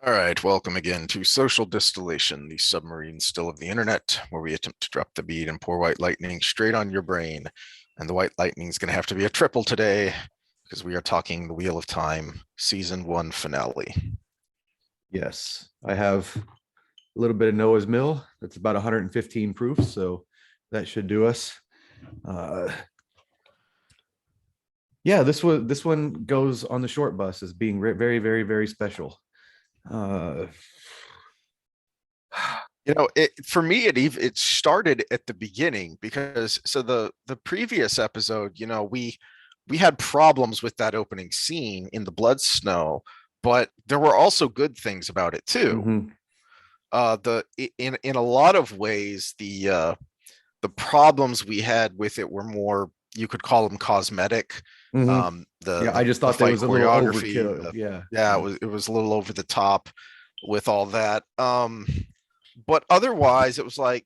All right, welcome again to Social Distillation, the submarine still of the internet, where we attempt to drop the bead and pour white lightning straight on your brain. And the white lightning is going to have to be a triple today because we are talking The Wheel of Time, Season 1 finale. Yes, I have a little bit of Noah's Mill. That's about 115 proof, so that should do us. Yeah, this one goes on the short bus as being very, very, very special. For me, it started at the beginning because the previous episode, we had problems with that opening scene in the blood snow, but there were also good things about it too. In a lot of ways, the problems we had with it were more, you could call them cosmetic. I just thought there was a little overkill. It was a little over the top with all that. But otherwise, it was like,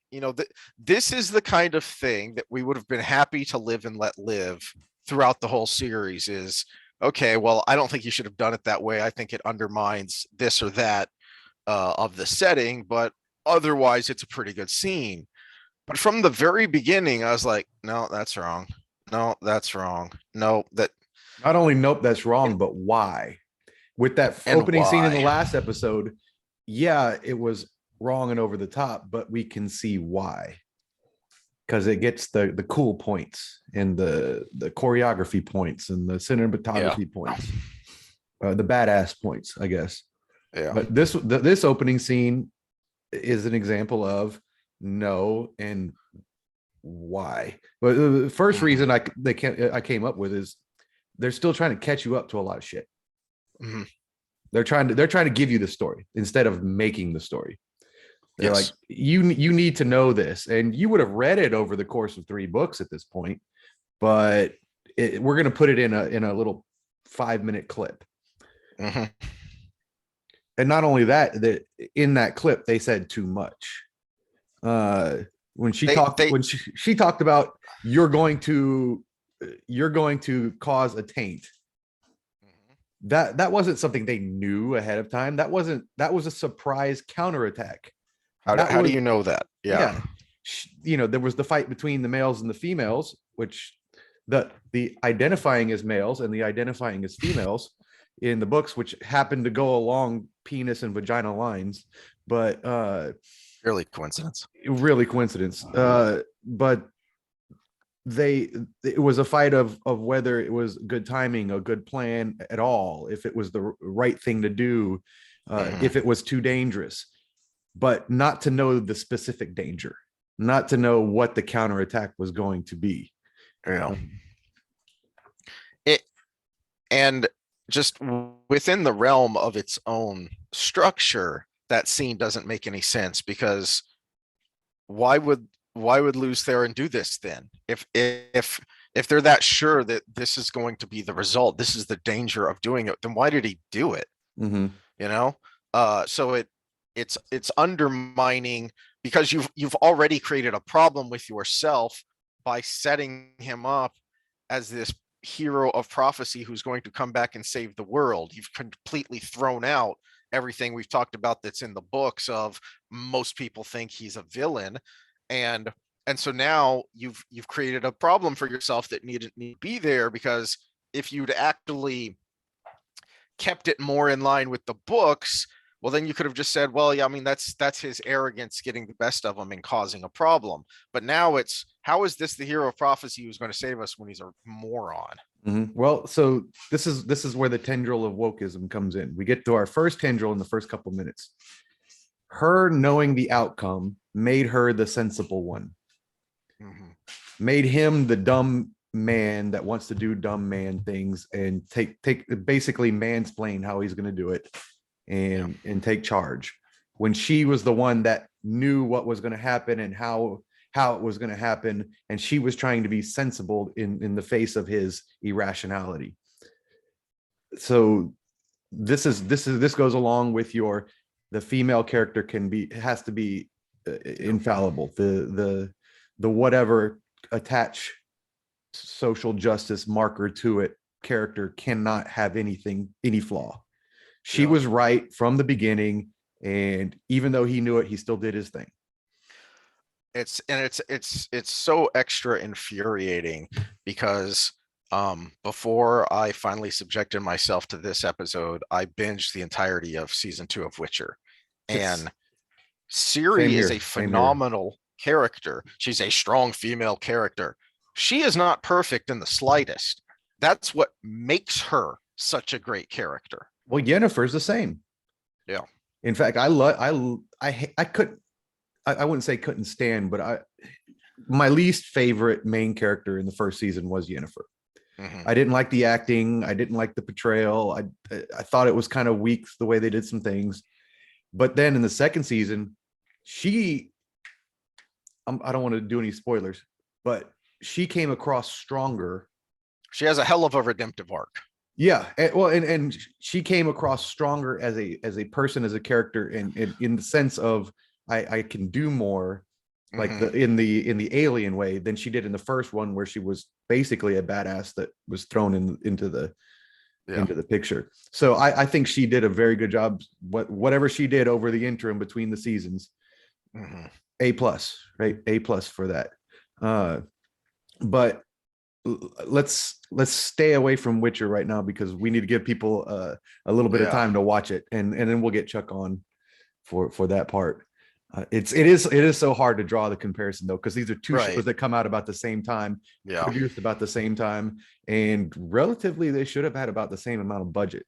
this is the kind of thing that we would have been happy to live and let live throughout the whole series. Is okay, well, I don't think you should have done it that way. I think it undermines this or that of the setting, but otherwise, it's a pretty good scene. But from the very beginning, I was like, no, that's wrong. No, that's wrong. No, that not only nope, that's wrong, but why? With that opening scene in the last episode, yeah, it was wrong and over the top, but we can see why. Because it gets the cool points and the choreography points and the cinematography points. The badass points, I guess. Yeah. But this opening scene is an example of no and why. But the first reason I came up with is they're still trying to catch you up to a lot of shit. They're trying to give you the story instead of making the story. They're like, you need to know this, and you would have read it over the course of 3 books at this point, but we're going to put it in a little 5-minute clip. And not only that in that clip they said too much. When she talked about you're going to cause a taint. That wasn't something they knew ahead of time. That was a surprise counterattack. How do you know that? Yeah. There was the fight between the males and the females, which the identifying as males and the identifying as females in the books, which happened to go along penis and vagina lines, but really coincidence. But it was a fight of whether it was good timing, a good plan at all, if it was the right thing to do, if it was too dangerous, but not to know the specific danger, not to know what the counterattack was going to be. And just within the realm of its own structure, that scene doesn't make any sense, because why would Luz Theron do this then? If they're that sure that this is going to be the result, this is the danger of doing it, then why did he do it? So it's undermining, because you've already created a problem with yourself by setting him up as this hero of prophecy who's going to come back and save the world. You've completely thrown out everything we've talked about that's in the books of most people think he's a villain, and so now you've created a problem for yourself that needed to be there, because if you'd actually kept it more in line with the books, well, then you could have just said, well, yeah, I mean, that's his arrogance getting the best of him and causing a problem. But now it's, how is this the hero of prophecy who's going to save us when he's a moron? Well, so this is where the tendril of wokeism comes in. We get to our first tendril in the first couple minutes. Her knowing the outcome made her the sensible one. Made him the dumb man that wants to do dumb man things and take basically mansplain how he's going to do it and take charge, when she was the one that knew what was going to happen and how it was going to happen, and she was trying to be sensible in the face of his irrationality. So this goes along with the female character has to be infallible, the whatever attach social justice marker to it character cannot have any flaw. She Yeah. was right from the beginning, and even though he knew it, he still did his thing. It's so extra infuriating because before I finally subjected myself to this episode, I binged the entirety of season 2 of Witcher. And Ciri is a phenomenal character. She's a strong female character. She is not perfect in the slightest. That's what makes her such a great character. Well, Yennefer's the same. Yeah. In fact, I couldn't, I wouldn't say couldn't stand, but my least favorite main character in the first season was Yennefer. Mhm. I didn't like the acting. I didn't like the portrayal. I thought it was kind of weak the way they did some things. But then in the second season, I don't want to do any spoilers, but she came across stronger. She has a hell of a redemptive arc. Yeah, and she came across stronger as a person, as a character, in the sense of I can do more, like in the alien way, than she did in the first one, where she was basically a badass that was thrown into the picture. So I think she did a very good job. Whatever she did over the interim between the seasons, A+, right? A+ for that. But let's stay away from Witcher right now, because we need to give people a little bit of time to watch it, and then we'll get Chuck on for that part. It is so hard to draw the comparison, though, because these are two shows that come out about the same time, produced about the same time, and relatively they should have had about the same amount of budget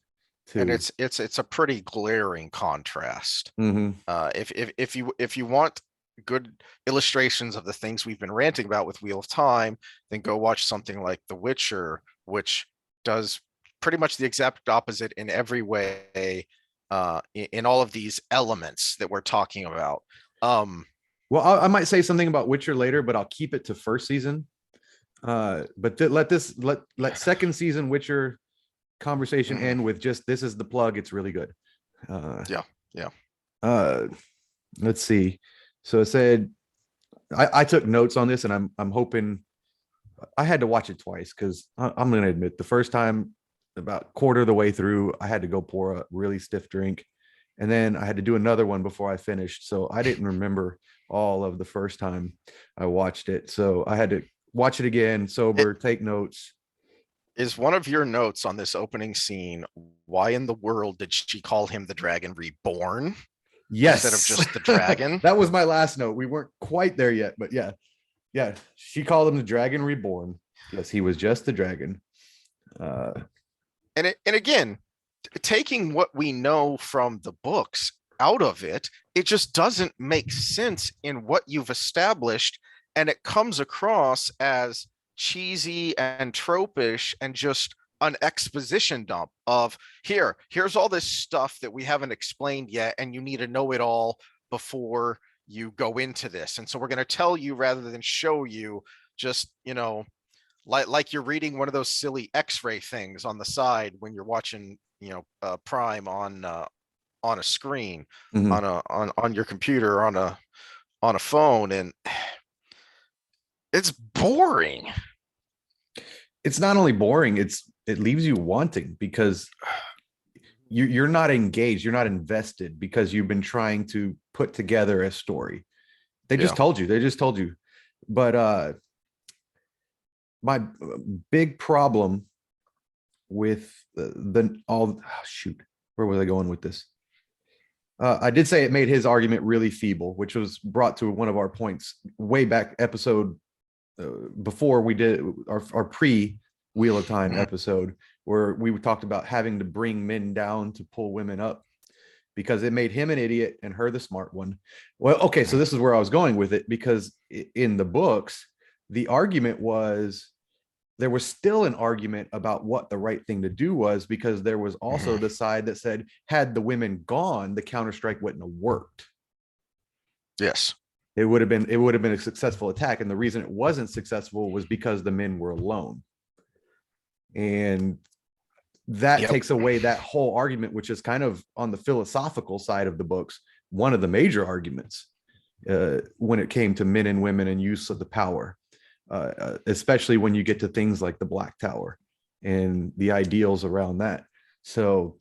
too. And it's a pretty glaring contrast. If you want good illustrations of the things we've been ranting about with Wheel of Time, then go watch something like The Witcher, which does pretty much the exact opposite in every way, in all of these elements that we're talking about. Well, I might say something about Witcher later, but I'll keep it to first season. But let second season Witcher conversation end with just, this is the plug. It's really good. Let's see. So it said, I took notes on this, and I'm hoping, I had to watch it twice, because I'm going to admit, the first time, about quarter of the way through, I had to go pour a really stiff drink, and then I had to do another one before I finished. So I didn't remember all of the first time I watched it. So I had to watch it again, sober, take notes. Is one of your notes on this opening scene, why in the world did she call him the Dragon Reborn? Yes. Instead of just the dragon. That was my last note. We weren't quite there yet, but yeah. She called him the Dragon Reborn. Yes, he was just the dragon. And again, taking what we know from the books out of it, it just doesn't make sense in what you've established, and it comes across as cheesy and tropish and just an exposition dump of here's all this stuff that we haven't explained yet, and you need to know it all before you go into this. And so we're going to tell you rather than show you, just, like you're reading one of those silly x-ray things on the side when you're watching, Prime on a screen, on your computer, on a phone, and it's boring. It's not only boring, it leaves you wanting, because you're not engaged, you're not invested, because you've been trying to put together a story. They just told you. But my big problem with where was I going with this? I did say it made his argument really feeble, which was brought to one of our points way back episode before we did our pre Wheel of Time episode, where we talked about having to bring men down to pull women up, because it made him an idiot and her the smart one. Well, okay, so this is where I was going with it, because in the books, the argument was, there was still an argument about what the right thing to do was, because there was also the side that said, had the women gone, the counterstrike wouldn't have worked. Yes. It would have been a successful attack. And the reason it wasn't successful was because the men were alone. And that takes away that whole argument, which is kind of on the philosophical side of the books, one of the major arguments when it came to men and women and use of the power, especially when you get to things like the Black Tower and the ideals around that. So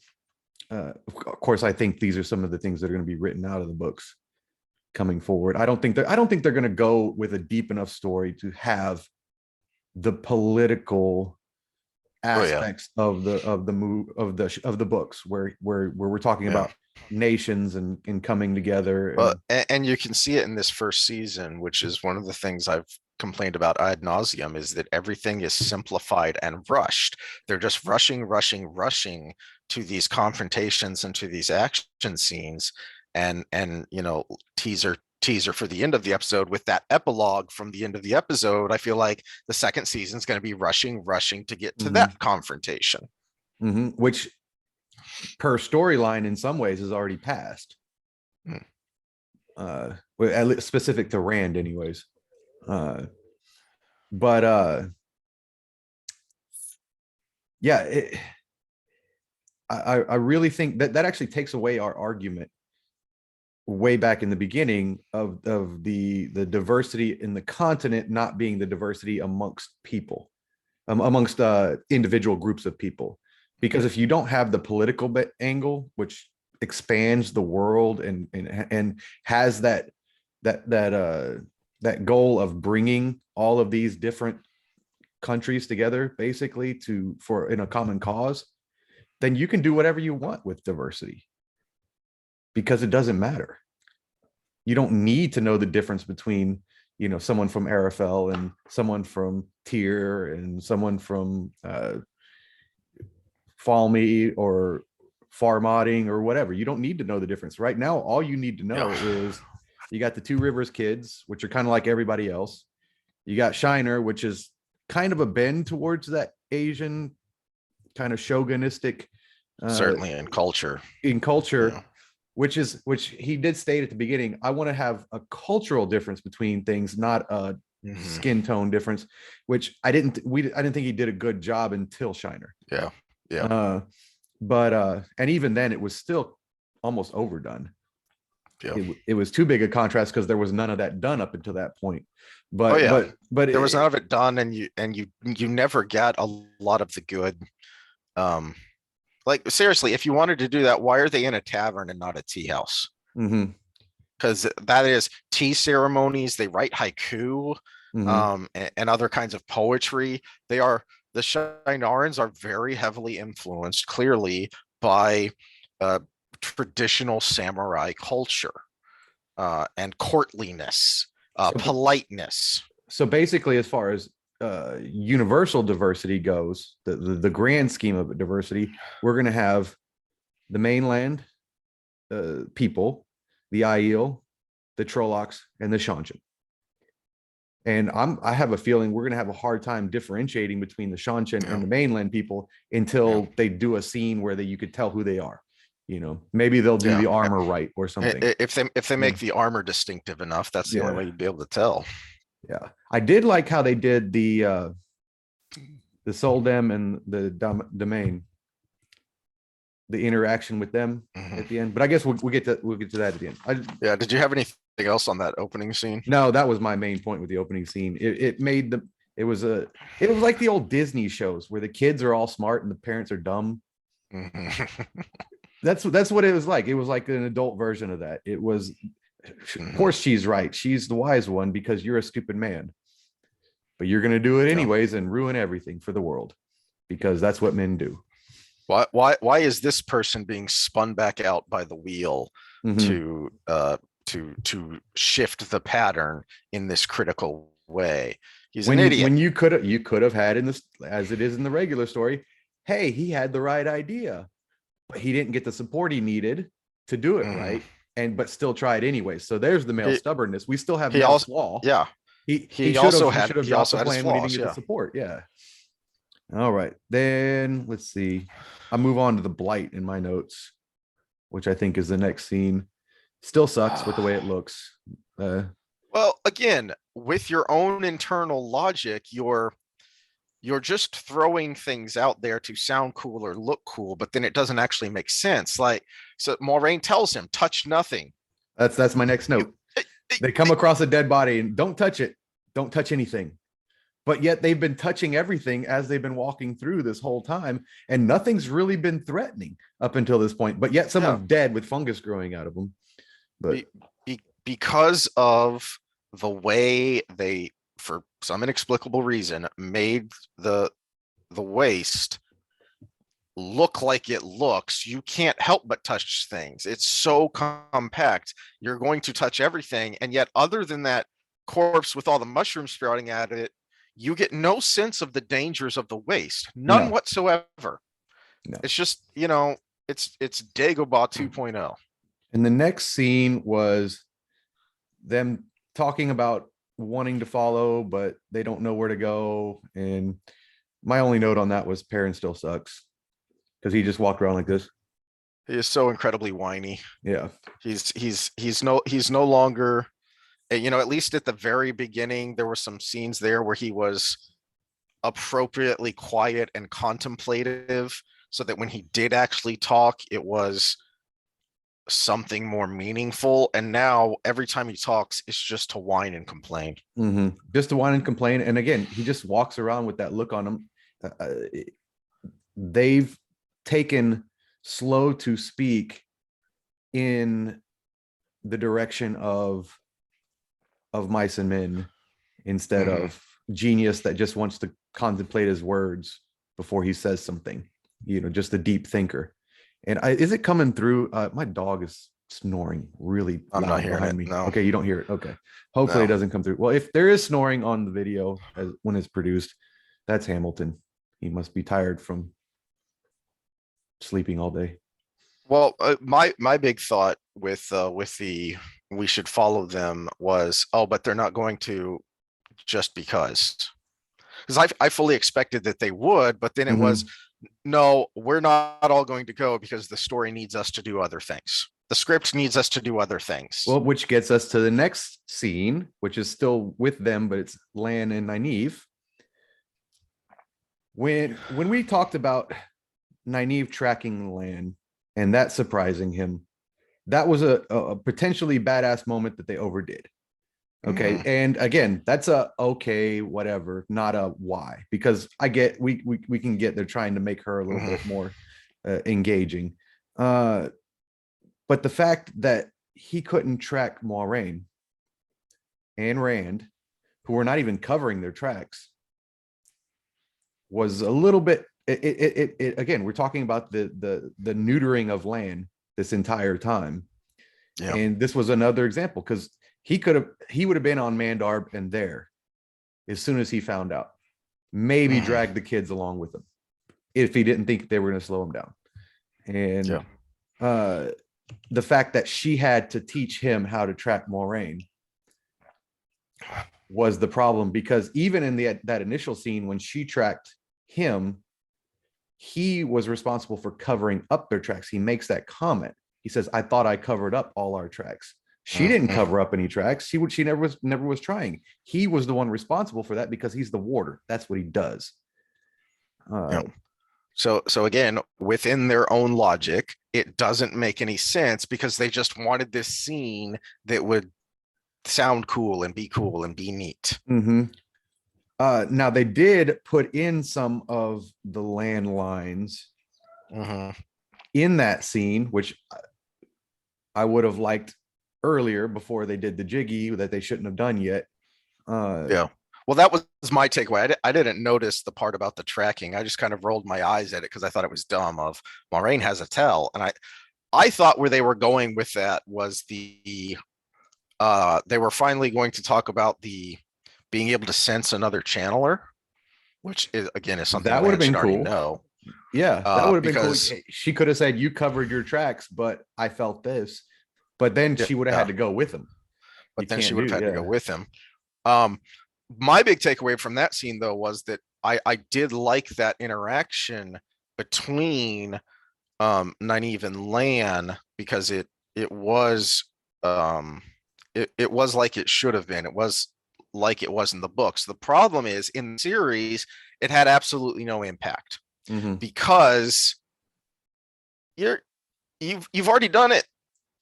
of course, I think these are some of the things that are going to be written out of the books coming forward. I don't think they're going to go with a deep enough story to have the political aspects of the books where we're talking about nations and coming together. And you can see it in this first season, which is one of the things I've complained about ad nauseum, is that everything is simplified and rushed. They're just rushing to these confrontations and to these action scenes, and teaser for the end of the episode with that epilogue from the end of the episode. I feel like the second season is going to be rushing to get to that confrontation, which per storyline in some ways is already passed, at least specific to Rand anyways. I really think that actually takes away our argument way back in the beginning of the diversity in the continent not being the diversity amongst people, amongst individual groups of people. Because if you don't have the political angle, which expands the world and has that goal of bringing all of these different countries together, basically in a common cause, then you can do whatever you want with diversity, because it doesn't matter. You don't need to know the difference between, someone from Arafel and someone from Tyr and someone from Falme or Farmodding or whatever. You don't need to know the difference. Right now, all you need to know is you got the Two Rivers kids, which are kind of like everybody else. You got Shiner, which is kind of a bend towards that Asian kind of shogunistic, certainly in culture, which he did state at the beginning. I want to have a cultural difference between things, not a skin tone difference, which I didn't think he did a good job until Shiner. But even then it was still almost overdone. It was too big a contrast because there was none of that done up until that point. But there was none of it done, and you never get a lot of the good. Like, seriously, if you wanted to do that, why are they in a tavern and not a tea house? Because that is tea ceremonies. They write haiku, and other kinds of poetry. The Shinarans are very heavily influenced, clearly, by traditional samurai culture and courtliness, politeness. So basically, as far as universal diversity goes, the grand scheme of diversity, we're going to have the mainland people, the Aiel, the Trollocs, and the Seanchan. And I have a feeling we're going to have a hard time differentiating between the Seanchan and the mainland people until they do a scene where you could tell who they are. Maybe they'll do the armor right or something. If they make the armor distinctive enough, that's the only way you'd be able to tell. Yeah, I did like how they did the Soldem and the Domain, the interaction with them at the end. But I guess we'll get to that at the end. Did you have anything else on that opening scene? No, that was my main point with the opening scene. It was like the old Disney shows where the kids are all smart and the parents are dumb. That's what it was like. It was like an adult version of that. It was, of course she's right. She's the wise one because you're a stupid man. But you're going to do it anyways and ruin everything for the world, because that's what men do. Why is this person being spun back out by the wheel to shift the pattern in this critical way? He's an idiot. When you could have had in this, as it is in the regular story, hey, he had the right idea, but he didn't get the support he needed to do it right, but still tried anyway. So there's the male stubbornness. We still have male flaw. Yeah. He also had his flaws when he didn't get the support. Yeah. All right. Then let's see. I'll move on to the Blight in my notes, which I think is the next scene. Still sucks with the way it looks. Well, again, with your own internal logic, you're just throwing things out there to sound cool or look cool, but then it doesn't actually make sense. Like, so Moraine tells him, touch nothing. That's my next note. They come across a dead body and don't touch it. Don't touch anything. but yet they've been touching everything as they've been walking through this whole time, and nothing's really been threatening up until this point. But yet someone's dead with fungus growing out of them. But because of the way they, for some inexplicable reason, made the waste look like it looks, you can't help but touch things. It's so compact, you're going to touch everything. And yet, other than that corpse with all the mushrooms sprouting out of it, you get no sense of the dangers of the waste, none whatsoever. No. It's just, it's Dagobah 2.0. And the next scene was them talking about wanting to follow, but they don't know where to go. And my only note on that was Perrin still sucks, because he just walked around like this. He is so incredibly whiny. Yeah. He's no longer, at least at the very beginning, there were some scenes there where he was appropriately quiet and contemplative, so that when he did actually talk, it was something more meaningful. And now every time he talks, it's just to whine and complain. Just to whine and complain. And again, he just walks around with that look on him. They've taken slow to speak in the direction of mice and men, instead of genius that just wants to contemplate his words before he says something, just a deep thinker. And is it coming through? My dog is snoring really I'm loud not hearing behind it, me. no. Okay, you don't hear it. Okay. Hopefully it doesn't come through. Well, if there is snoring on the video when it's produced, that's Hamilton. He must be tired from sleeping all day. Well, my big thought with the we should follow them was, but they're not going to, just because I fully expected that they would, but then it was, no, we're not all going to go because the story needs us to do other things. The script needs us to do other things. Well, which gets us to the next scene, which is still with them, but it's Lan and Nynaeve. When we talked about Nynaeve tracking Lan and that surprising him, that was a potentially badass moment that they overdid. Okay. And again, that's a okay, whatever, not a why, because I get we can get they're trying to make her a little bit more engaging. But the fact that he couldn't track Moiraine and Rand, who were not even covering their tracks, was a little bit it again, we're talking about the neutering of Lan this entire time. Yeah. And this was another example, because he would have been on Mandar and there as soon as he found out, maybe drag the kids along with him if he didn't think they were going to slow him down. And the fact that she had to teach him how to track Moiraine was the problem, because even in that initial scene when she tracked him, he was responsible for covering up their tracks. He makes that comment. He says, "I thought I covered up all our tracks." She didn't cover up any tracks. She never was trying. He was the one responsible for that because he's the warder. That's what he does. So again, within their own logic, it doesn't make any sense, because they just wanted this scene that would sound cool and be neat. Now they did put in some of the landlines in that scene, which I would have liked earlier, before they did the jiggy that they shouldn't have done yet. Well, that was my takeaway. I didn't notice the part about the tracking. I just kind of rolled my eyes at it because I thought it was dumb. Of Moiraine has a tell, and I thought where they were going with that was they were finally going to talk about the being able to sense another channeler, which is something that would have been cool. Know. Yeah, that would have been cool. She could have said, "You covered your tracks, but I felt this." But then she would have had to go with him. But then she would have had to go with him. My big takeaway from that scene, though, was that I did like that interaction between Nynaeve and Lan, because it was like it should have been. It was like it was in the books. The problem is, in the series, it had absolutely no impact, because you've already done it.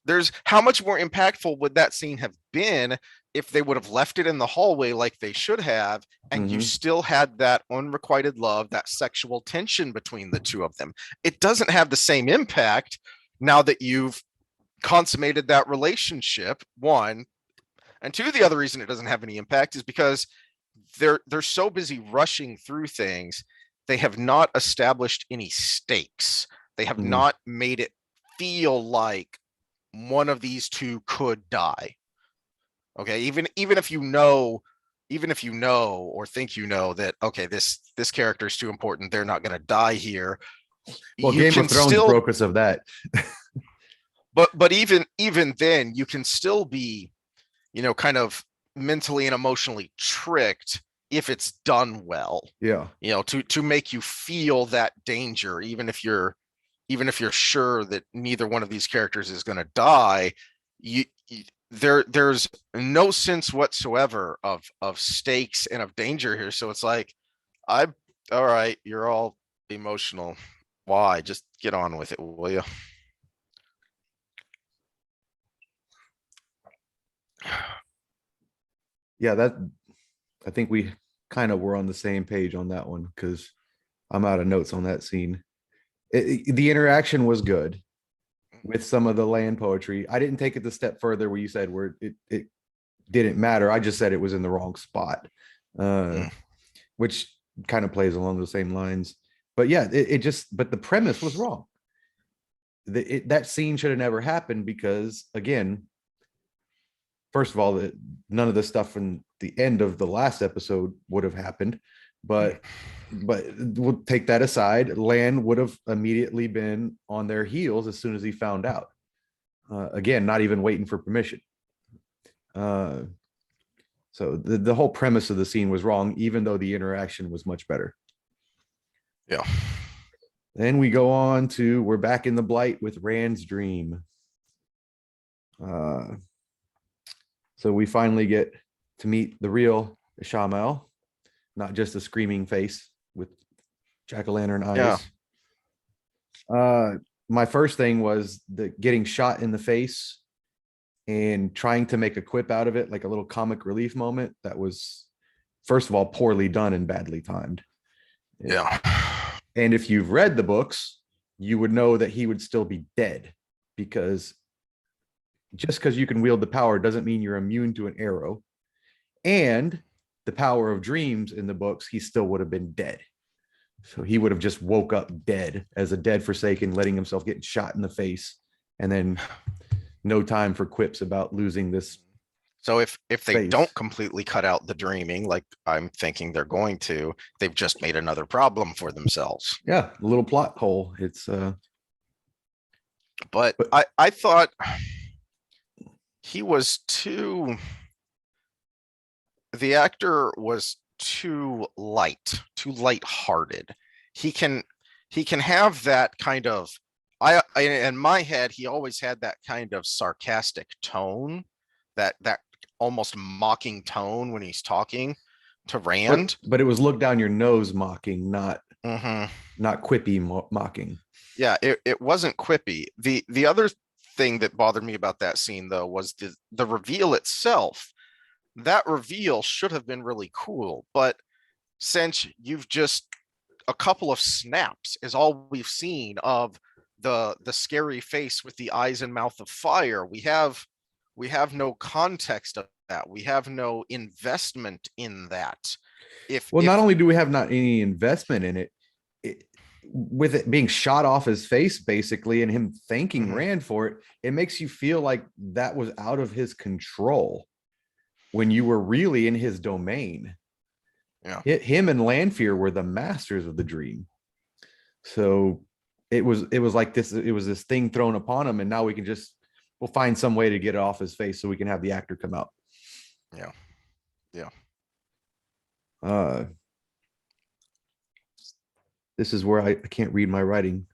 There's how much more impactful would that scene have been if they would have left it in the hallway like they should have, and you Mhm. still had that unrequited love, that sexual tension between the two of them, it doesn't have the same impact now that you've consummated that relationship. One, and two, the other reason it doesn't have any impact is because they're so busy rushing through things, they have not established any stakes. They have Mhm. not made it feel like one of these two could die. Okay, even if you know, or think you know that, okay, this character is too important, they're not going to die here, Well, you Game of can Thrones still, broke us of that. but even then you can still be, kind of mentally and emotionally tricked if it's done well, Yeah. to make you feel that danger, even if you're sure that neither one of these characters is going to die. There's no sense whatsoever of stakes and of danger here. So it's like, I all right, you're all emotional. Why? Just get on with it, will you? Yeah, that I think we kind of were on the same page on that one because I'm out of notes on that scene. The interaction was good with some of the land poetry. I didn't take it the step further where you said where it didn't matter. I just said it was in the wrong spot, Mm. which kind of plays along the same lines. But yeah, it just, but the premise was wrong. That scene should have never happened because, again, first of all, none of the stuff in the end of the last episode would have happened. But we'll take that aside. Lan would have immediately been on their heels as soon as he found out. Again, not even waiting for permission. So the whole premise of the scene was wrong, even though the interaction was much better. Yeah. Then we go on to we're back in the Blight with Rand's dream. So we finally get to meet the real Ishamael, not just a screaming face with jack-o'-lantern eyes. Yeah. My first thing was the getting shot in the face and trying to make a quip out of it, like a little comic relief moment. That was, first of all, poorly done and badly timed. Yeah. And if you've read the books, you would know that he would still be dead, because just because you can wield the power doesn't mean you're immune to an arrow. And the power of dreams in the books, he still would have been dead. So he would have just woke up dead as a dead Forsaken, letting himself get shot in the face, and then no time for quips about losing this. So if they face. don't completely cut out the dreaming, like I'm thinking they're going to, they've just made another problem for themselves. Yeah, a little plot hole. It's but I thought he was too, the actor was too light-hearted. He can have that kind of, I in my head he always had that kind of sarcastic tone, that almost mocking tone when he's talking to Rand. but it was look down your nose mocking, not Mhm. not quippy mocking. Yeah, it wasn't quippy. The other thing that bothered me about that scene though was the reveal itself. That reveal should have been really cool, but since you've just, a couple of snaps is all we've seen of the scary face with the eyes and mouth of fire, we have no context of that. We have no investment in that. Well, not only do we have not any investment in it, with it being shot off his face basically and him thanking Rand for it, it makes you feel like that was out of his control when you were really in his domain. Yeah. Him and Lanfear were the masters of the dream. So it was like this, it was this thing thrown upon him, and now we'll find some way to get it off his face so we can have the actor come out. Yeah. This is where I can't read my writing.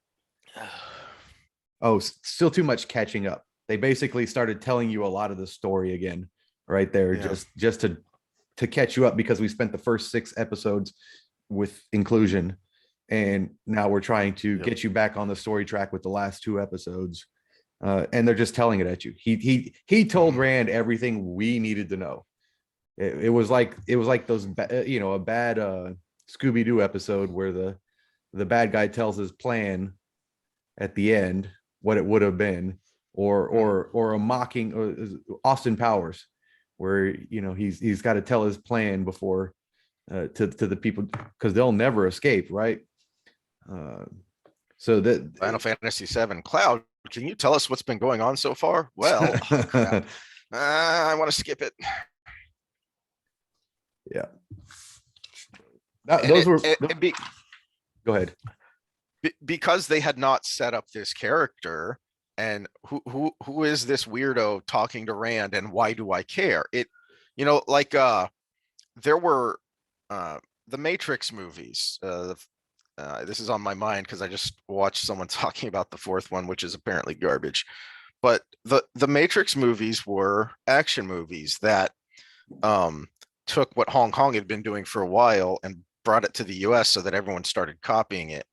Oh, still too much catching up. They basically started telling you a lot of the story again right there, just to catch you up, because we spent the first 6 episodes with inclusion, and now we're trying to get you back on the story track with the last 2 episodes. and they're just telling it at you. He told Rand everything we needed to know. It was like those a bad Scooby-Doo episode where the bad guy tells his plan at the end, what it would have been, or a mocking Austin Powers, where he's got to tell his plan before to the people, because they'll never escape, right? So that Final Fantasy VII. Cloud, can you tell us what's been going on so far? Well, oh, crap. I want to skip it. Yeah. Go ahead. Because they had not set up this character, and who is this weirdo talking to Rand, and why do I care? There were the Matrix movies. This is on my mind because I just watched someone talking about the fourth one, which is apparently garbage. But the Matrix movies were action movies that took what Hong Kong had been doing for a while and brought it to the US so that everyone started copying it.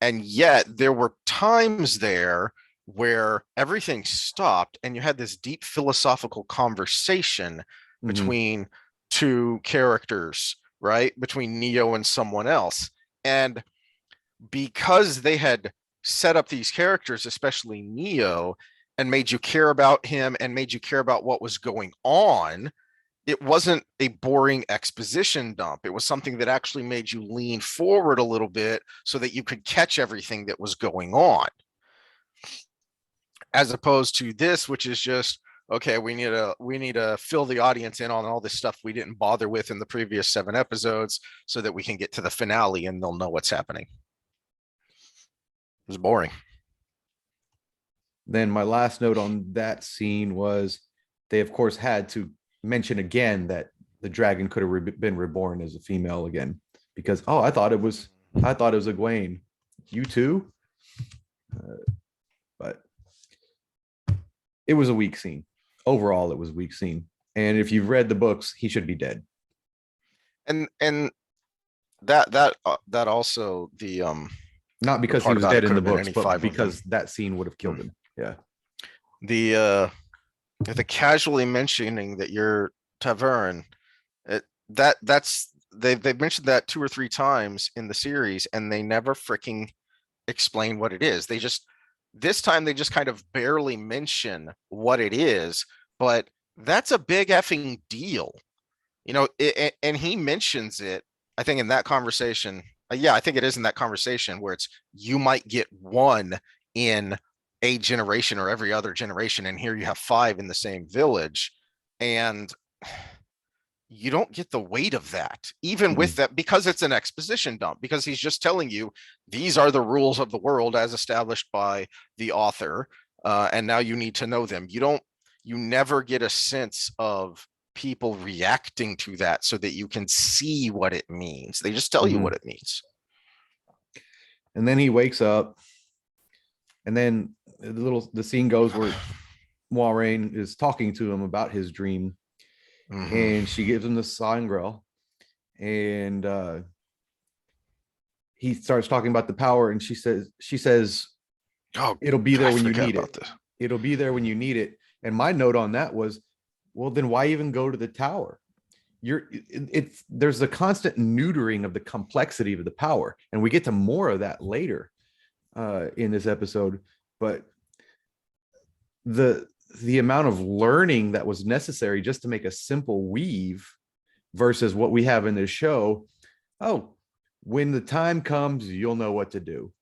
And yet there were times there where everything stopped and you had this deep philosophical conversation between two characters, right? Between Neo and someone else. And because they had set up these characters, especially Neo, and made you care about him and made you care about what was going on, it wasn't a boring exposition dump. It was something that actually made you lean forward a little bit so that you could catch everything that was going on. As opposed to this, which is just, okay, we need to fill the audience in on all this stuff we didn't bother with in the previous 7 episodes so that we can get to the finale and they'll know what's happening. It was boring. Then my last note on that scene was they, of course, had to mention again that the dragon could have been reborn as a female again, because I thought it was Egwene. You too? But it was a weak scene. Overall, it was a weak scene. And if you've read the books, he should be dead. And that also the not because he was dead in the books, but because that scene would have killed him. Yeah. The casually mentioning that you're Tavern, they've mentioned that 2 or 3 times in the series, and they never freaking explain what it is. This time they just kind of barely mention what it is, but that's a big effing deal, and he mentions it, I think, in that conversation. I think it is in that conversation where it's, you might get 1 in a generation or every other generation, and here you have 5 in the same village, and you don't get the weight of that, even with that, because it's an exposition dump, because he's just telling you these are the rules of the world as established by the author, and now you need to know them. You never get a sense of people reacting to that so that you can see what it means. They just tell you what it means. And then he wakes up, and then the scene goes where Moiraine is talking to him about his dream, and she gives him the sangreal, and he starts talking about the power, and she says, "Oh, it'll be there when you need it. It'll be there when you need it." And my note on that was, well, then why even go to the tower? There's a constant neutering of the complexity of the power, and we get to more of that later in this episode. But the amount of learning that was necessary just to make a simple weave versus what we have in this show. Oh, when the time comes, you'll know what to do.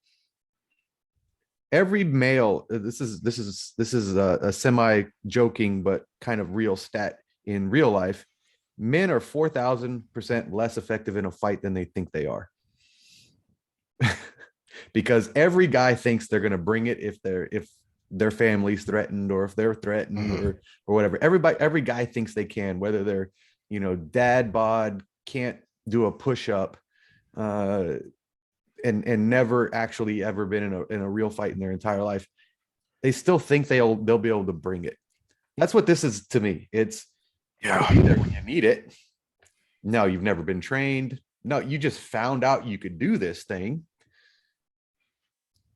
Every male, this is a semi joking but kind of real stat in real life. Men are 4,000% less effective in a fight than they think they are. Because every guy thinks they're going to bring it if their family's threatened, or if they're threatened, or whatever. Every guy thinks they can, whether they're, dad bod, can't do a push-up, and never actually ever been in a real fight in their entire life. They still think they'll be able to bring it. That's what this is to me. It's, it'll be there when you need it. No, you've never been trained. No, you just found out you could do this thing.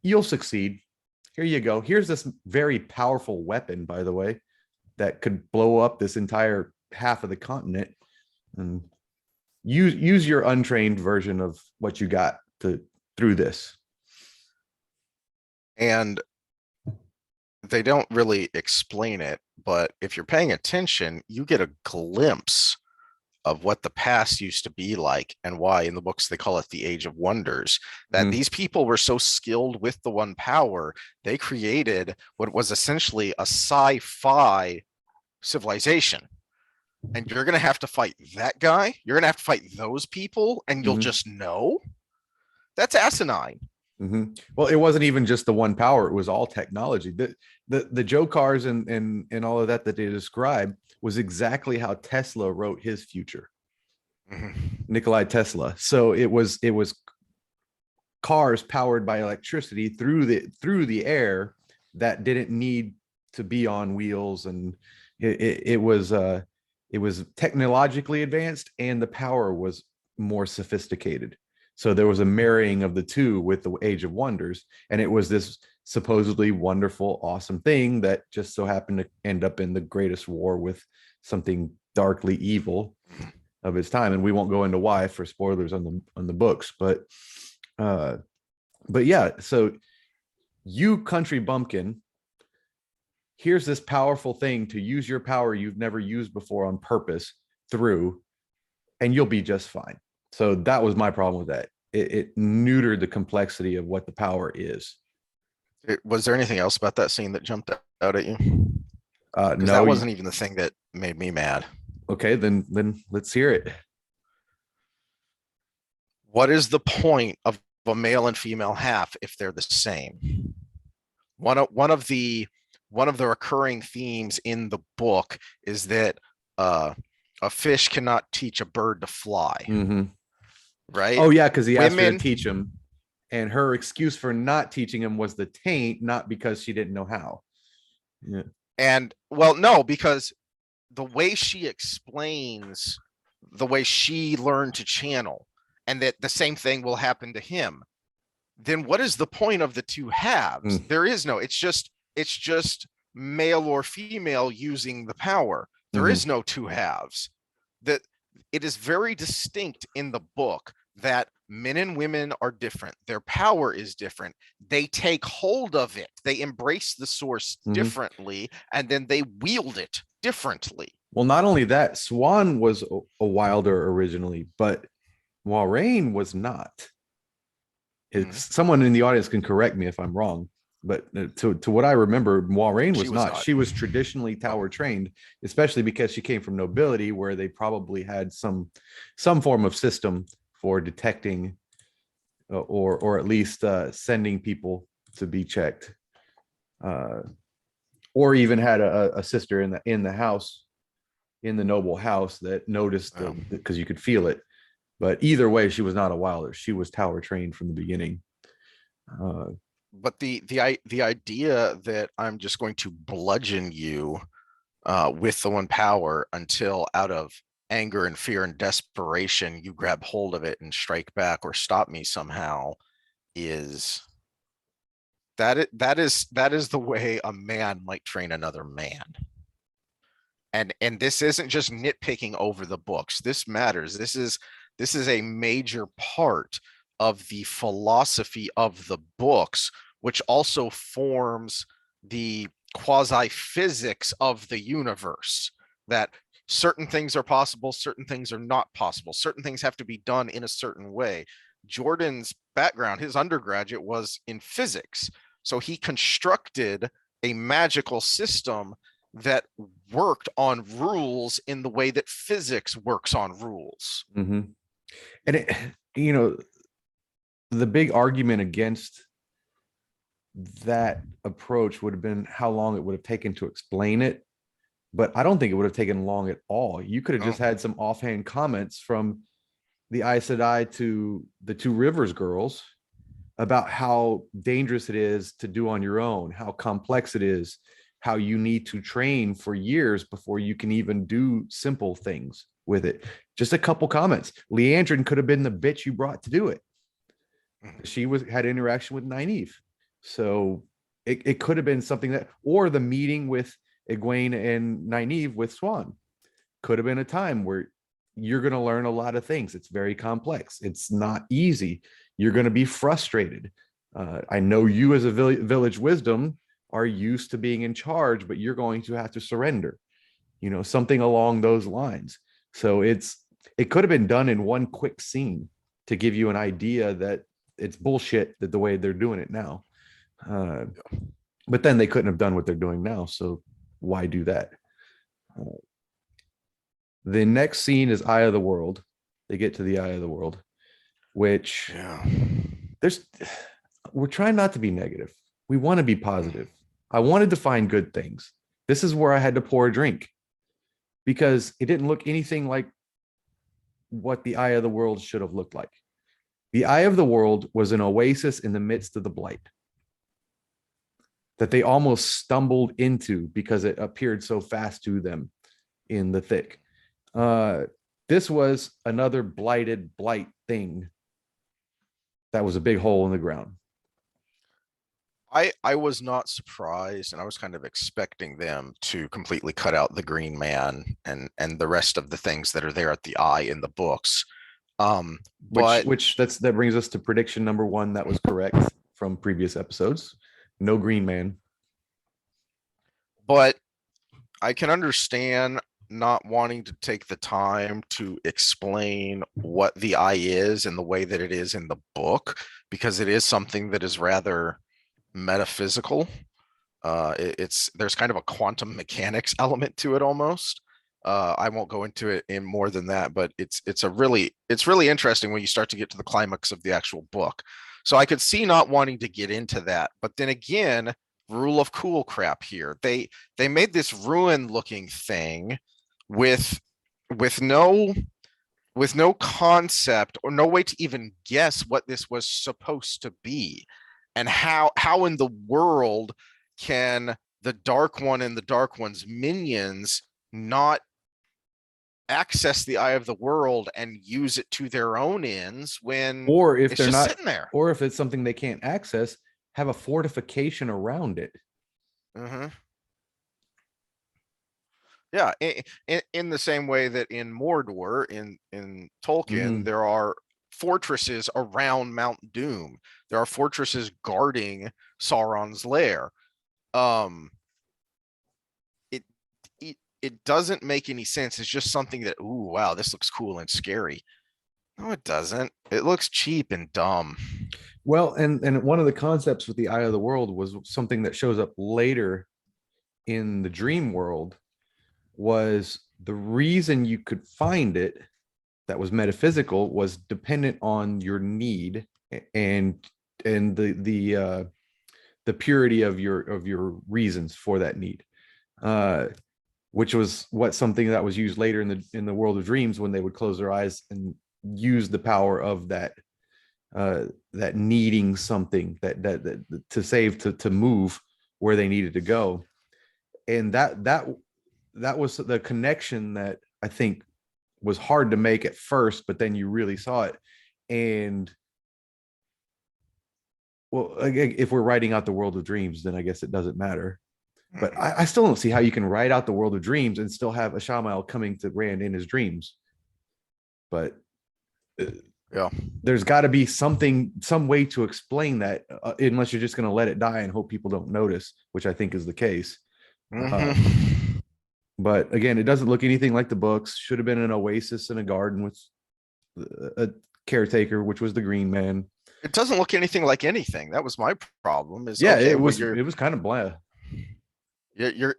You'll succeed. here you go. Here's this very powerful weapon, by the way, that could blow up this entire half of the continent. And use your untrained version of what you got through this. And they don't really explain it, but if you're paying attention, you get a glimpse of what the past used to be like and why in the books they call it the Age of Wonders, that these people were so skilled with the one power, they created what was essentially a sci-fi civilization. And you're going to have to fight that guy. You're going to have to fight those people and you'll just know. That's asinine. Well, it wasn't even just the one power. It was all technology. The Joe cars and all of that they described was exactly how Tesla wrote his future. Nikolai Tesla. So it was cars powered by electricity through the air that didn't need to be on wheels, and it was technologically advanced and the power was more sophisticated. So there was a marrying of the two with the Age of Wonders, and it was this supposedly wonderful, awesome thing that just so happened to end up in the greatest war with something darkly evil of its time. And we won't go into why for spoilers on the books, but yeah. So you country bumpkin, here's this powerful thing to use your power you've never used before on purpose through, and you'll be just fine. So that was my problem with that. It neutered the complexity of what the power is. Was there anything else about that scene that jumped out at you? No, that wasn't even the thing that made me mad. Okay, then let's hear it. What is the point of a male and female half if they're the same? One of the recurring themes in the book is that a fish cannot teach a bird to fly. Right? Oh yeah, because he asked her to teach him, and her excuse for not teaching him was the taint, not because she didn't know how. Yeah. And well, no, because the way she explains the way she learned to channel, and that the same thing will happen to him, then what is the point of the two halves? There is no, it's just male or female using the power. There is no two halves. That it is very distinct in the book that men and women are different. Their power is different. They take hold of it. They embrace the source differently, and then they wield it differently. Well, not only that, Swan was a wilder originally, but Moiraine was not. Someone in the audience can correct me if I'm wrong, but to what I remember, Moiraine was not. She was traditionally tower trained, especially because she came from nobility, where they probably had some form of system for detecting or at least sending people to be checked, or even had a sister in the house, in the noble house, that noticed because you could feel it. But either way, she was not a wilder. She was tower trained from the beginning. But the idea that I'm just going to bludgeon you with the one power until out of anger and fear and desperation you grab hold of it and strike back or stop me somehow is that is the way a man might train another man. And this isn't just nitpicking over the books. This matters. This is a major part of the philosophy of the books, which also forms the quasi-physics of the universe, that certain things are possible, certain things are not possible, certain things have to be done in a certain way. Jordan's background, his undergraduate, was in physics, so he constructed a magical system that worked on rules in the way that physics works on rules. And the big argument against that approach would have been how long it would have taken to explain it. But I don't think it would have taken long at all. You could have just had some offhand comments from the Aes Sedai to the Two Rivers girls about how dangerous it is to do on your own, how complex it is, how you need to train for years before you can even do simple things with it. Just a couple comments. Leandrin could have been the bitch you brought to do it. She had interaction with Nynaeve. So it could have been something that, or the meeting with Egwene and Nynaeve with Swan could have been a time where you're going to learn a lot of things. It's very complex. It's not easy. You're going to be frustrated. I know you as a village wisdom are used to being in charge, but you're going to have to surrender, something along those lines. So it could have been done in one quick scene to give you an idea that it's bullshit that the way they're doing it now. But then they couldn't have done what they're doing now. So why do that? The next scene is Eye of the World. They get to the Eye of the World, which we're trying not to be negative. We want to be positive. I wanted to find good things. This is where I had to pour a drink because it didn't look anything like what the Eye of the World should have looked like. The Eye of the World was an oasis in the midst of the Blight that they almost stumbled into because it appeared so fast to them in the thick. This was another Blight thing that was a big hole in the ground. I was not surprised, and I was kind of expecting them to completely cut out the Green Man and the rest of the things that are there at the Eye in the books. That brings us to prediction number 1 that was correct from previous episodes. No Green Man. But I can understand not wanting to take the time to explain what the Eye is in the way that it is in the book, because it is something that is rather metaphysical. There's kind of a quantum mechanics element to it almost. I won't go into it in more than that, but it's really interesting when you start to get to the climax of the actual book. So I could see not wanting to get into that, but then again, rule of cool crap here. They made this ruin looking thing with no concept or no way to even guess what this was supposed to be. And how in the world can the Dark One and the Dark One's minions not access the Eye of the World and use it to their own ends when or if it's they're just not sitting there? Or if it's something they can't access, have a fortification around it. Yeah, in the same way that in Mordor, in Tolkien, there are fortresses around Mount Doom. There are fortresses guarding Sauron's lair. It doesn't make any sense. It's just something that, ooh, wow, this looks cool and scary. No, it doesn't. It looks cheap and dumb. Well, and one of the concepts with the Eye of the World was something that shows up later in the dream world, was the reason you could find it that was metaphysical was dependent on your need and the purity of your reasons for that need, which was something that was used later in the world of dreams when they would close their eyes and use the power of that needing something that to save to move where they needed to go. And that was the connection that I think was hard to make at first, but then you really saw it. And well, if we're writing out the world of dreams, then I guess it doesn't matter. But I still don't see how you can write out the world of dreams and still have Ishamael coming to Rand in his dreams. But yeah, there's got to be some way to explain that, unless you're just going to let it die and hope people don't notice, which I think is the case. But again, it doesn't look anything like the books. Should have been an oasis in a garden with a caretaker, which was the Green Man. It doesn't look anything like anything. That was my problem. It was kind of bland. You're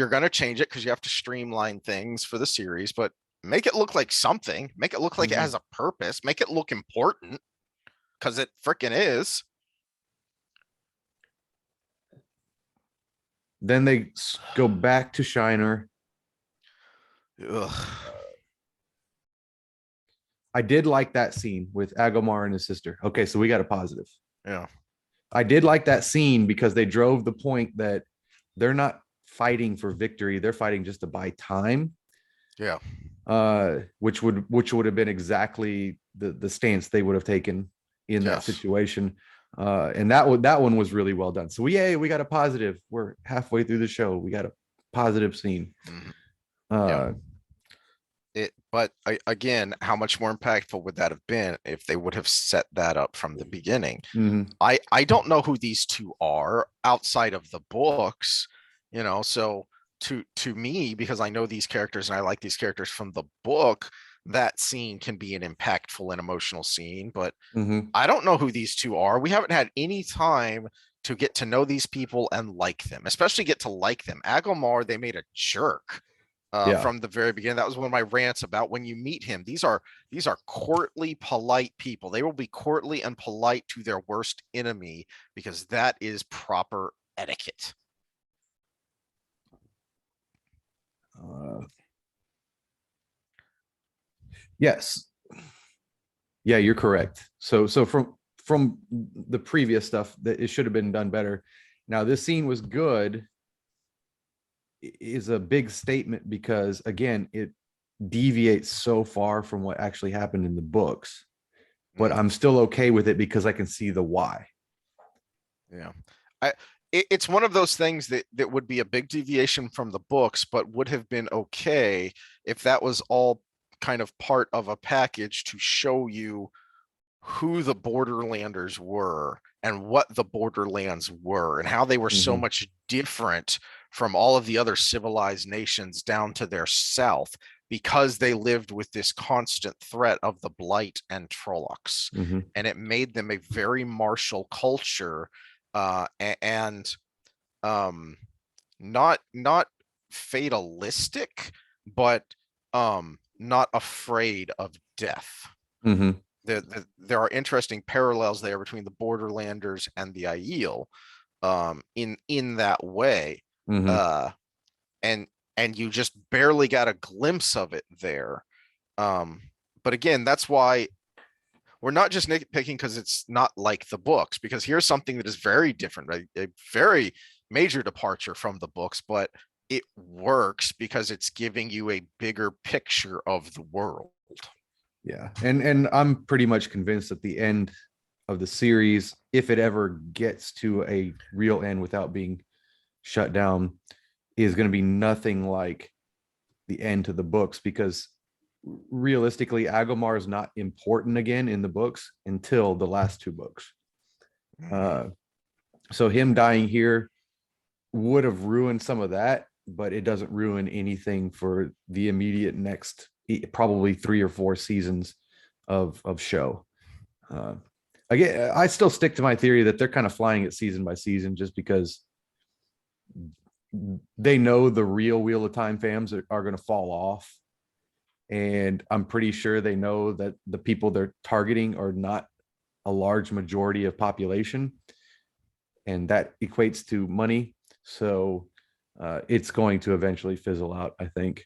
gonna change it because you have to streamline things for the series, but make it look like something. Make it look like it has a purpose. Make it look important, because it freaking is. Then they go back to Shiner. Ugh. I did like that scene with Agomar and his sister. Okay, so we got a positive. Yeah. I did like that scene because they drove the point that they're not fighting for victory. They're fighting just to buy time. Yeah. Which would have been exactly the stance they would have taken in that situation. And that one was really well done. So we got a positive. We're halfway through the show. We got a positive scene. Mhm. Uh, But again, how much more impactful would that have been if they would have set that up from the beginning? mhm. I don't know who these two are outside of the books, so to me, because I know these characters and I like these characters from the book, that scene can be an impactful and emotional scene, but I don't know who these two are. We haven't had any time to get to know these people and like them, especially get to like them. Agomar, they made a jerk Yeah. from the very beginning. That was one of my rants about when you meet him. These are courtly, polite people. They will be courtly and polite to their worst enemy because that is proper etiquette. Yes. Yeah, you're correct. So from the previous stuff, that it should have been done better. Now this scene was good is a big statement because again, it deviates so far from what actually happened in the books. But I'm still okay with it because I can see the why. Yeah. It's one of those things that would be a big deviation from the books, but would have been okay if that was all kind of part of a package to show you who the Borderlanders were and what the Borderlands were and how they were so much different from all of the other civilized nations down to their south because they lived with this constant threat of the Blight and Trollocs. And it made them a very martial culture, and not fatalistic, but not afraid of death. There are interesting parallels there between the Borderlanders and the Aiel, in that way. And you just barely got a glimpse of it there. But again, that's why we're not just nitpicking because it's not like the books, because here's something that is very different, right? A very major departure from the books, but it works because it's giving you a bigger picture of the world. Yeah. And I'm pretty much convinced at the end of the series, if it ever gets to a real end without being shut down, is going to be nothing like the end to the books, because realistically, Agomar is not important again in the books until the last two books. So him dying here would have ruined some of that, but it doesn't ruin anything for the immediate next probably 3 or 4 seasons of show. Again, I still stick to my theory that they're kind of flying it season by season, just because they know the real Wheel of Time fans are going to fall off. And I'm pretty sure they know that the people they're targeting are not a large majority of population. And that equates to money. So it's going to eventually fizzle out, I think.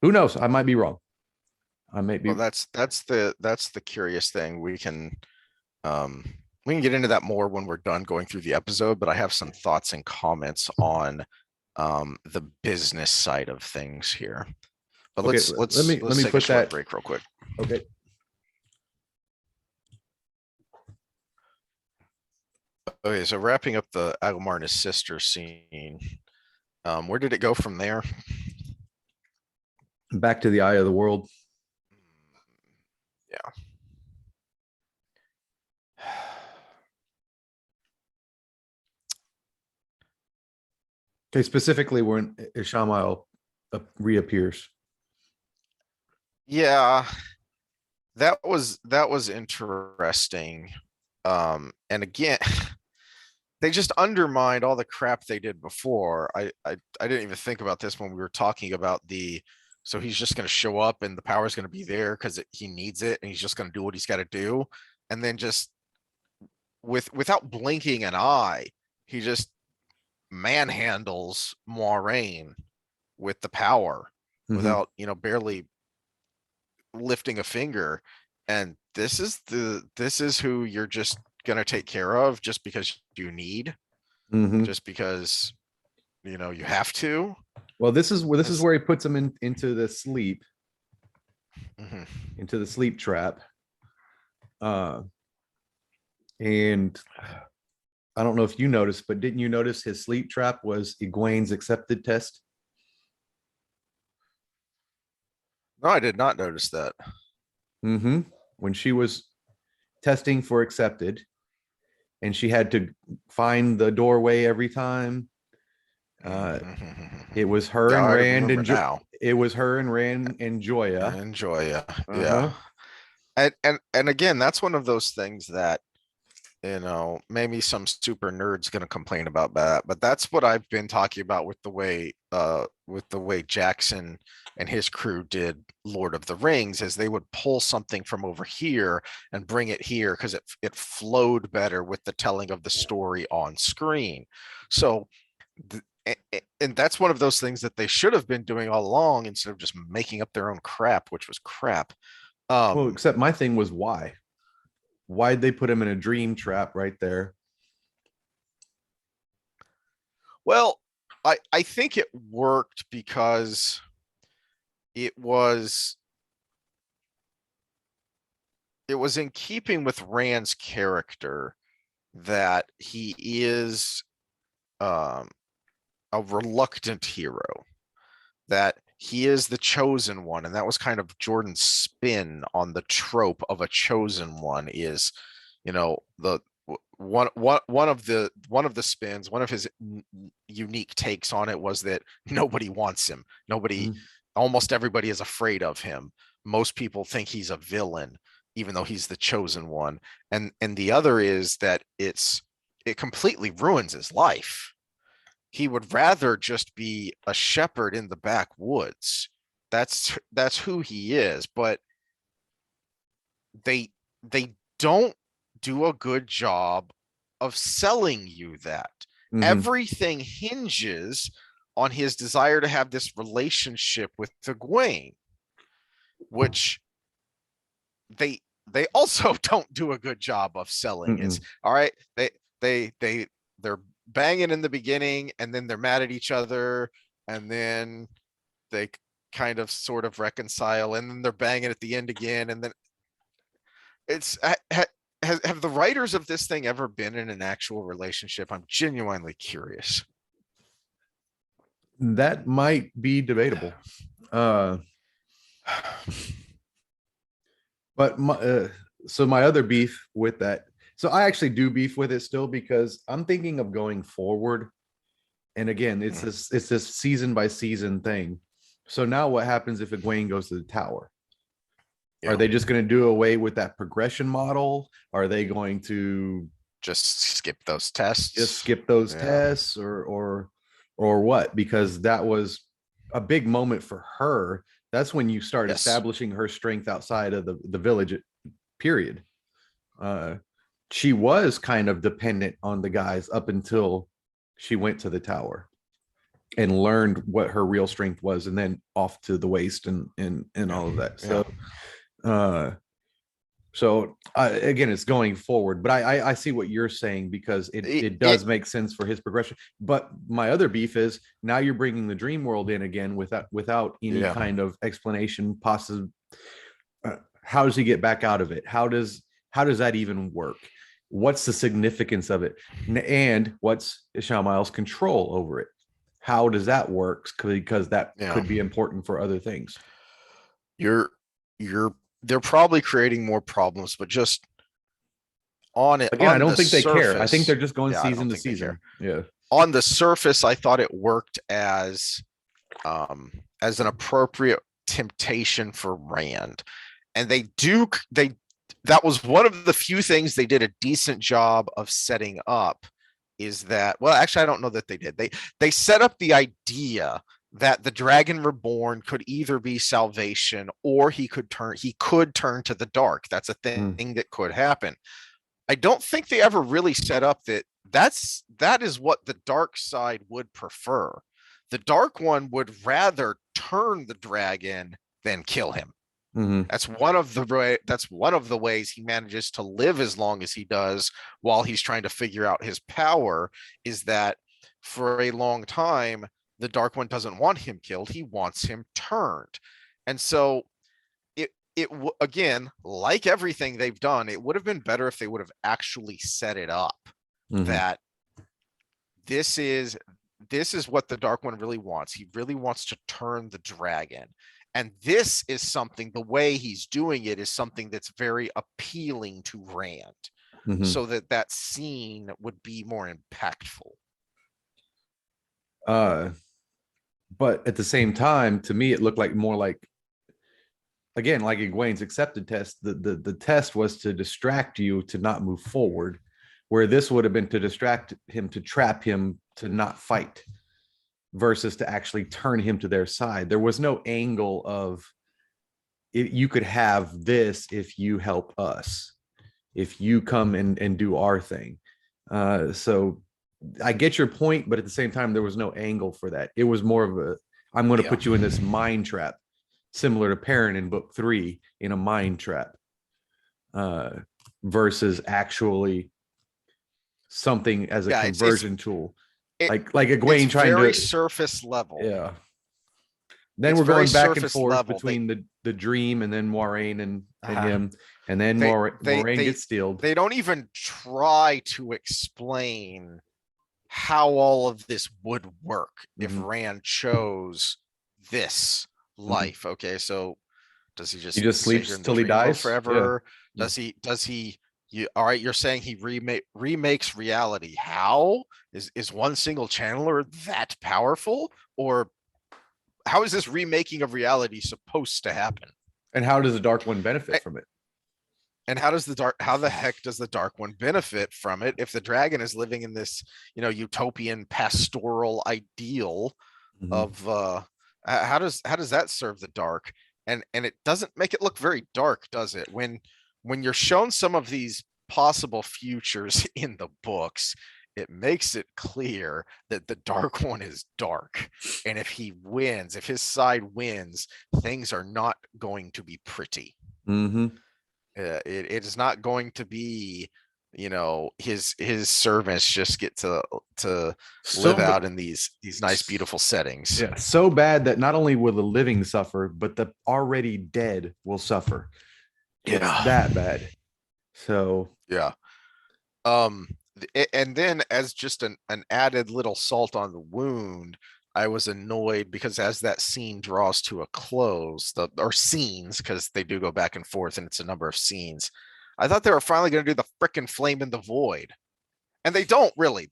Who knows? I might be wrong. I might be. Well, that's the curious thing. We can get into that more when we're done going through the episode, but I have some thoughts and comments on the business side of things here. But Okay, let's let me take put a short that break real quick. Okay. Okay, so wrapping up the Agomar and his sister scene, where did it go from there? Back to the eye of the world. Yeah. Okay, specifically when Ishamael reappears. Yeah, that was interesting. And again, they just undermined all the crap they did before. I didn't even think about this when we were talking about so he's just going to show up and the power is going to be there because he needs it and he's just going to do what he's got to do. And then just without blinking an eye, he just manhandles Moiraine with the power without, barely lifting a finger. And this is who you're just going to take care of just because you need, just because, you have to. Well, this is where he puts him into the sleep, Mhm. into the sleep trap. And I don't know if you noticed, but didn't you notice his sleep trap was Egwene's accepted test? No, I did not notice that. Mm-hmm. When she was testing for accepted, and she had to find the doorway every time. It was her Yeah, and I Rand remember and now. it was her and Rand and Joya. Enjoy, yeah, yeah. Uh-huh. And again, that's one of those things that, maybe some super nerd's gonna complain about that, but that's what I've been talking about with the way Jackson and his crew did Lord of the Rings, is they would pull something from over here and bring it here because it flowed better with the telling of the story on screen. So and that's one of those things that they should have been doing all along instead of just making up their own crap, which was crap. Well, Um, except my thing was why? Why'd they put him in a dream trap right there? well, I think it worked because it was it was in keeping with Rand's character that he is um a reluctant hero, that he is the chosen one, and that was kind of Jordan's spin on the trope of a chosen one. Is, the one of the spins, one of his unique takes on it was that nobody wants him, nobody, Mhm. almost everybody is afraid of him, most people think he's a villain even though he's the chosen one. And the other is that it completely ruins his life. He would rather just be a shepherd in the backwoods. That's who he is. But they don't do a good job of selling you that. Mhm. Everything hinges on his desire to have this relationship with Egwene, which they also don't do a good job of selling. It's Mm-mm. all right. They're banging in the beginning, and then they're mad at each other, and then they kind of sort of reconcile, and then they're banging at the end again, and then it's have the writers of this thing ever been in an actual relationship? I'm genuinely curious. That might be debatable. Uh, but so my other beef with that, so I actually do beef with it still because I'm thinking of going forward. And again, it's this season by season thing. So now what happens if Egwene goes to the tower? Are Yeah, they just going to do away with that progression model? Are they going to just skip those just tests. skip those Yeah. tests or what? Because that was a big moment for her. That's when you start Yes. establishing her strength outside of the village, period. uh she was kind of dependent on the guys up until she went to the tower and learned what her real strength was, and then off to the waste and Yeah. all of that. Yeah. Uh so again, it's going forward, but I see what you're saying because it It does make sense for his progression. But my other beef is now you're bringing the dream world in again without any yeah. kind of explanation. Possible, how does he get back out of it? How does that even work? What's the significance of it? And what's Ishamael's control over it? How does that work? Because that Yeah. could be important for other things. You're you're they're probably creating more problems, but just Again, I on don't the think they care. I think surface, they're just going yeah, I season don't to think they care. season. Yeah. On the surface, I thought it worked as an appropriate temptation for Rand. And they that was one of the few things they did a decent job of setting up, is that, well, actually I don't know that they did. They set up the idea that the dragon reborn could either be salvation, or he could turn to the dark. That's a Mm. thing that could happen. I don't think they ever really set up that is what the dark side would prefer. The dark one would rather turn the dragon than kill him. Hmm. That's one of the ways he manages to live as long as he does while he's trying to figure out his power, is that for a long time the dark one doesn't want him killed, he wants him turned. And so it again, like everything they've done, it would have been better if they would have actually set it up Mhm. that this is what the Dark One really wants. He really wants to turn the dragon. And this is something, the way he's doing it is something that's very appealing to Rand, Mhm. so that scene would be more impactful. But at the same time, to me, it looked like more like, again, like Egwene's accepted test, the test was to distract you to not move forward, where this would have been to distract him, to trap him to not fight, versus to actually turn him to their side. There was no angle of you could have this if you help us, if you come and do our thing. So I get your point, but at the same time, there was no angle for that. It was more of a, I'm going to put you in this mind trap, similar to Perrin in book 3, in a mind trap, versus actually something as a conversion tool. Like Egwene trying very to, surface level. yeah. Then It's we're going very back and surface forth level. between the dream and then Moiraine and him, and then they Moiraine gets stealed. They don't even try to explain how all of this would work if Rand chose this life. Okay, so does he He just sit here sleeps in the till he dream world dies. forever? Yeah. Does he all right, you're saying he remakes reality. How is one single channeler that powerful? Or how is this remaking of reality supposed to happen? And how does the Dark One benefit from it? And how the heck does the Dark One benefit from it if the dragon is living in this, utopian pastoral ideal of how does that serve the dark? And it doesn't make it look very dark, does it? When you're shown some of these possible futures in the books, it makes it clear that the Dark One is dark. And if he wins, if his side wins, things are not going to be pretty. It is not going to be, his servants just get to live out in these nice, beautiful settings. Yeah, so bad that not only will the living suffer, but the already dead will suffer. It's that bad. So yeah. And then as just an added little salt on the wound, I was annoyed because as that scene draws to a close, or scenes, because they do go back and forth and it's a number of scenes, I thought they were finally going to do the frickin' flame in the void. And they don't really.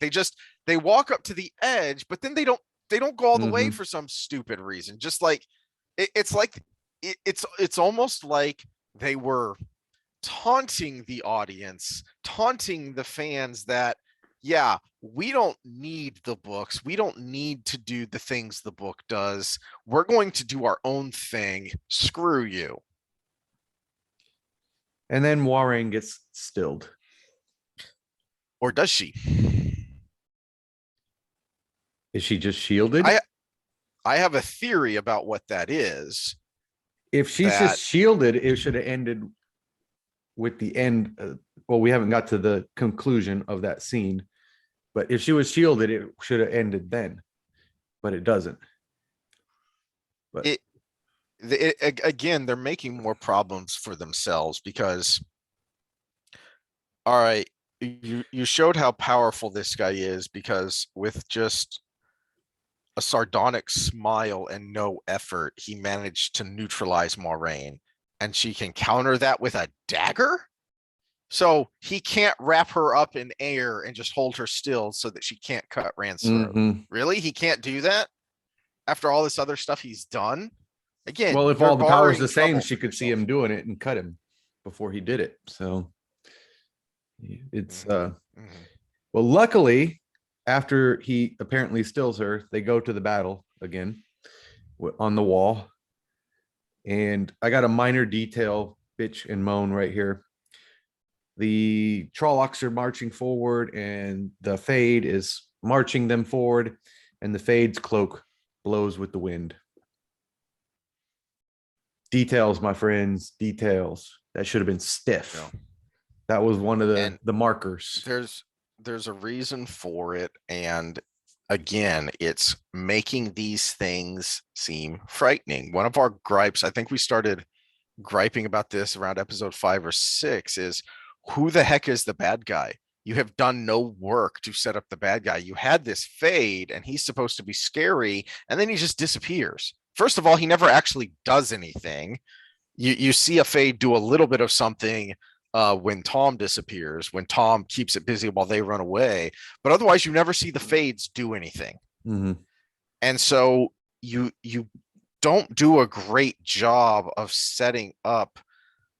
They walk up to the edge, but then they don't go all the way for some stupid reason. Just like it's almost like they were taunting the audience, taunting the fans that, yeah, we don't need the books. We don't need to do the things the book does. We're going to do our own thing. Screw you. And then Moiraine gets stilled. Or does she? Is she just shielded? I have a theory about what that is. If she's just shielded, it should have ended with the end. Well, we haven't got to the conclusion of that scene. But if she was shielded, it should have ended then. But it doesn't. But again, they're making more problems for themselves because, all right, you showed how powerful this guy is because with just a sardonic smile and no effort, he managed to neutralize Moiraine, and she can counter that with a dagger. So he can't wrap her up in air and just hold her still so that she can't cut Rand's throat. Really? He can't do that after all this other stuff he's done? Again, well, if all the power's the same, she could see him doing it and cut him before he did it. So it's well, luckily, after he apparently stills her, they go to the battle again on the wall. And I got a minor detail, bitch and moan right here. The Trollocs are marching forward and the Fade is marching them forward, and the Fade's cloak blows with the wind. Details, my friends, details. That should have been stiff. No. That was one of the markers. There's a reason for it, and again, it's making these things seem frightening. One of our gripes, I think we started griping about this around episode 5 or 6 is, who the heck is the bad guy? You have done no work to set up the bad guy. You had this fade and he's supposed to be scary, and then he just disappears. First of all, he never actually does anything. You see a fade do a little bit of something when Tom disappears, when Tom keeps it busy while they run away, but otherwise you never see the fades do anything. Mm-hmm. And so you don't do a great job of setting up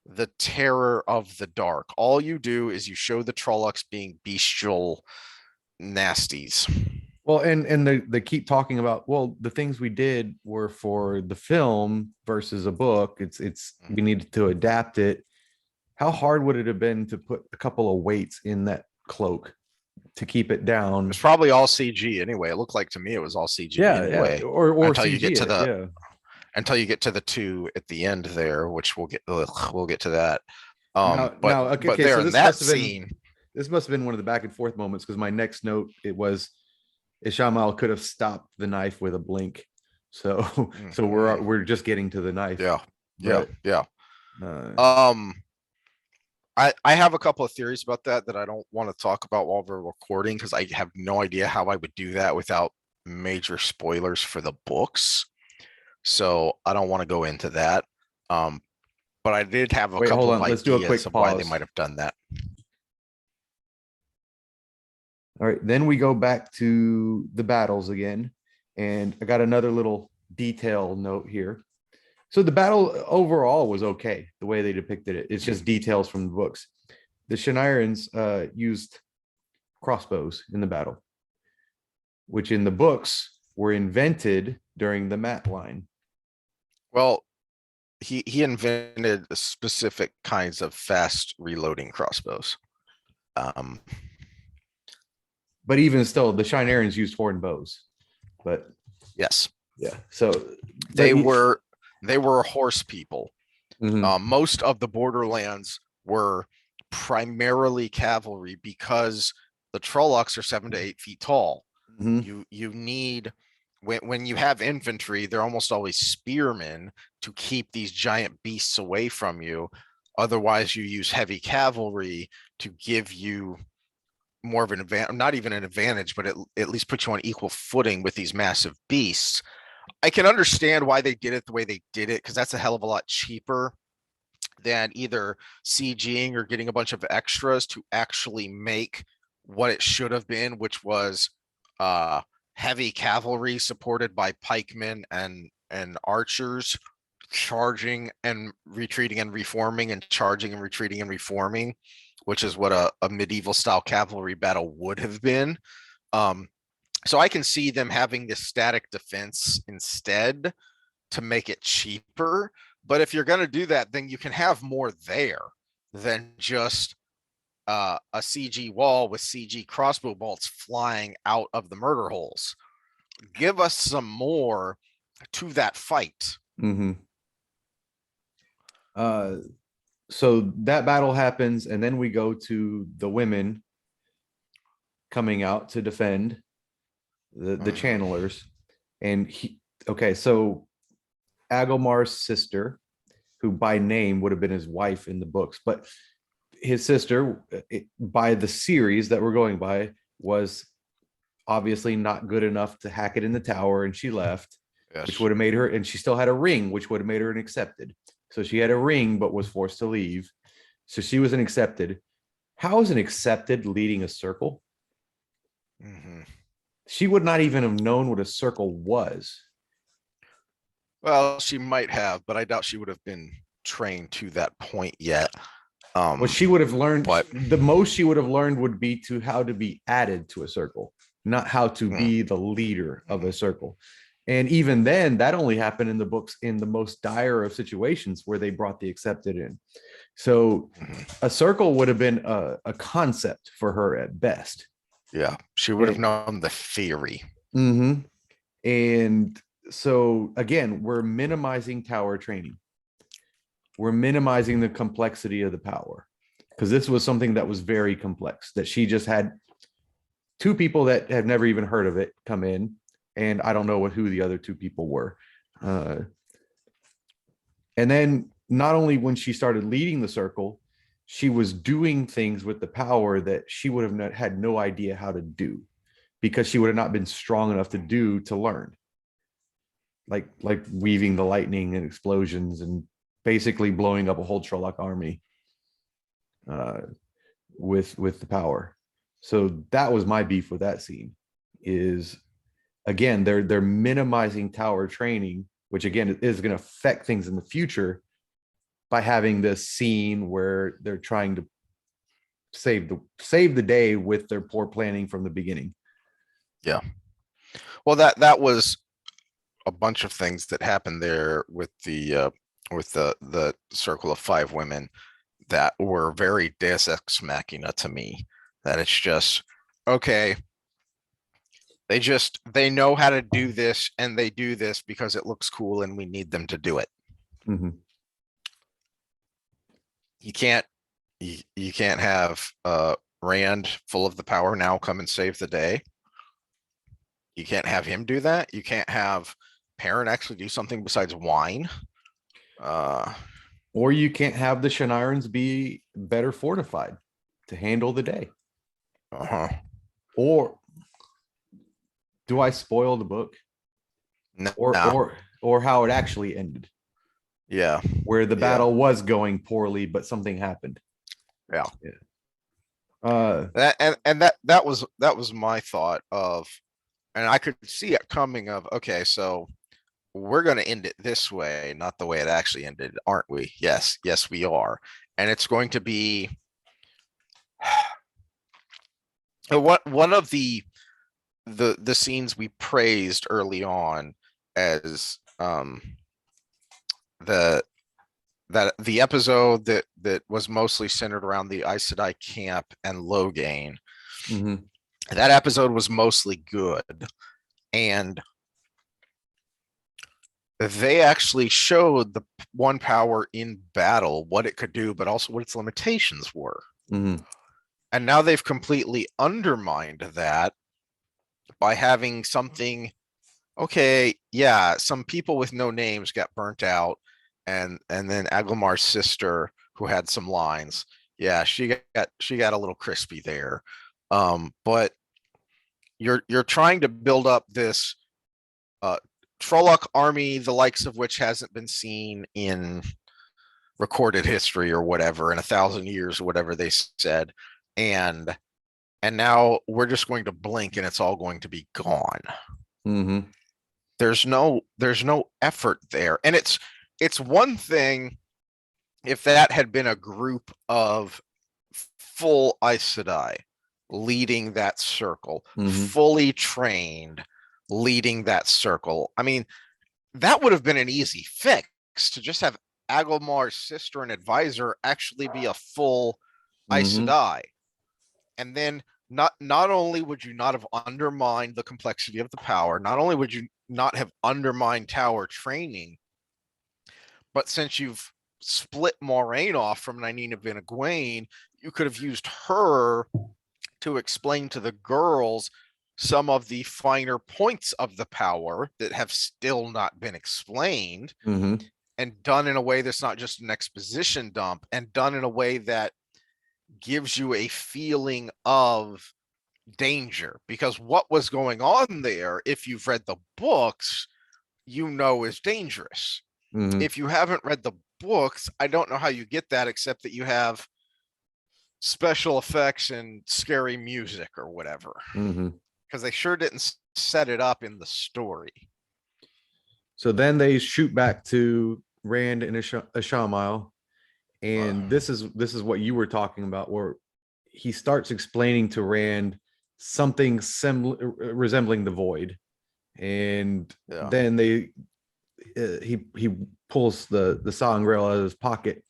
the terror of the dark. All you do is you show the Trollocs being bestial nasties. Well, and they keep talking about, well, the things we did were for the film versus a book. It's we needed to adapt it. How hard would it have been to put a couple of weights in that cloak to keep it down? It's probably all CG anyway. It looked like to me it was all CG anyway. Yeah. Or until CG you get to the yeah. until you get to the 2 at the end there, which we'll get to that. Now, but okay, there so in this that must have been scene, this must have been one of the back and forth moments, because my next note, it was Ishamael could have stopped the knife with a blink. So so we're just getting to the knife. yeah. I have a couple of theories about that I don't want to talk about while we're recording, because I have no idea how I would do that without major spoilers for the books. So I don't want to go into that. But I did have a couple of Let's do a quick ideas of why they pause. might have done that. All right, then we go back to the battles again, and I got another little detail note here. So the battle overall was okay, the way they depicted it. It's just details from the books. The Shannarans used crossbows in the battle, which in the books were invented during the Matt line. Well, he invented specific kinds of fast reloading crossbows. But even still, the Shannarans used horn bows. But yes, yeah. So they were horse people. Mm-hmm. Most of the Borderlands were primarily cavalry, because the Trollocs are 7 to 8 feet tall. Mm-hmm. You need, when you have infantry, they're almost always spearmen to keep these giant beasts away from you. Otherwise, you use heavy cavalry to give you more of an advantage, not even an advantage, but at least put you on equal footing with these massive beasts. I can understand why they did it the way they did it, because that's a hell of a lot cheaper than either CGing or getting a bunch of extras to actually make what it should have been, which was heavy cavalry supported by pikemen and archers, charging and retreating and reforming, and charging and retreating and reforming, which is what a medieval style cavalry battle would have been. So I can see them having this static defense instead to make it cheaper. But if you're going to do that, then you can have more there than just a CG wall with CG crossbow bolts flying out of the murder holes. Give us some more to that fight. Mm-hmm. So that battle happens, and then we go to the women coming out to defend the channelers. And so Agomar's sister, who by name would have been his wife in the books, but his sister, by the series that we're going by, was obviously not good enough to hack it in the tower, and she left. Yes. Which would have made her, and she still had a ring, which would have made her an accepted. So she had a ring, but was forced to leave. So she was an accepted. How is an accepted leading a circle? Mm-hmm. She would not even have known what a circle was. Well, she might have, but I doubt she would have been trained to that point yet. What she would have learned, the most she would have learned would be how to be added to a circle, not how to be the leader of a circle. And even then, that only happened in the books in the most dire of situations where they brought the accepted in. So a circle would have been a concept for her at best. Yeah, she would have known the theory. Mm-hmm. And so, again, we're minimizing tower training. We're minimizing the complexity of the power, because this was something that was very complex, that she just had 2 people that have never even heard of it come in. And I don't know who the other 2 people were. And then not only when she started leading the circle, she was doing things with the power that she would have had no idea how to do, because she would have not been strong enough to learn. Like weaving the lightning and explosions and basically blowing up a whole Trolloc army with the power. So that was my beef with that scene. Is again, they're minimizing tower training, which again is going to affect things in the future by having this scene where they're trying to save the day with their poor planning from the beginning. Yeah. Well, that was a bunch of things that happened there with the circle of 5 women that were very Deus Ex Machina to me. That it's just, okay, they know how to do this, and they do this because it looks cool and we need them to do it. Mm-hmm. You can't have Rand full of the power now come and save the day. You can't have him do that. You can't have Perrin actually do something besides whine. Or you can't have the Shanirans be better fortified to handle the day. Uh-huh. Or do I spoil the book? No. Or how it actually ended? Yeah. Where the battle was going poorly, but something happened. Yeah. Yeah. That was my thought of, and I could see it coming of, okay, so we're going to end it this way, not the way it actually ended, aren't we? Yes, we are. And it's going to be one of the scenes we praised early on as the episode that was mostly centered around the Aes Sedai camp and Loghain. Mm-hmm. That episode was mostly good, and they actually showed the one power in battle, what it could do, but also what its limitations were. Mm-hmm. And now they've completely undermined that by having something. Okay, yeah, some people with no names got burnt out, and then Aglamar's sister, who had some lines, yeah, she got a little crispy there. But you're trying to build up this Trolloc army, the likes of which hasn't been seen in recorded history or whatever in 1,000 years or whatever they said, and now we're just going to blink and it's all going to be gone. Mm-hmm. There's no effort there, and it's one thing if that had been a group of full Aes Sedai leading that circle, Mm-hmm. fully trained, leading that circle. I mean, that would have been an easy fix to just have Aglamar's sister and advisor actually be a full Aes Sedai. And then not only would you not have undermined the complexity of the power, not only would you not have undermined tower training, but since you've split Moraine off from Nynaeve and Egwene, you could have used her to explain to the girls some of the finer points of the power that have still not been explained, Mm-hmm. and done in a way that's not just an exposition dump, and done in a way that gives you a feeling of danger. Because what was going on there, if you've read the books, is dangerous. Mm-hmm. If you haven't read the books, I don't know how you get that, except that you have special effects and scary music or whatever. Mm-hmm. Because they sure didn't set it up in the story. So then they shoot back to Rand and Ishamael, and this is what you were talking about, where he starts explaining to Rand something resembling the void, and then he pulls the sangreal out of his pocket,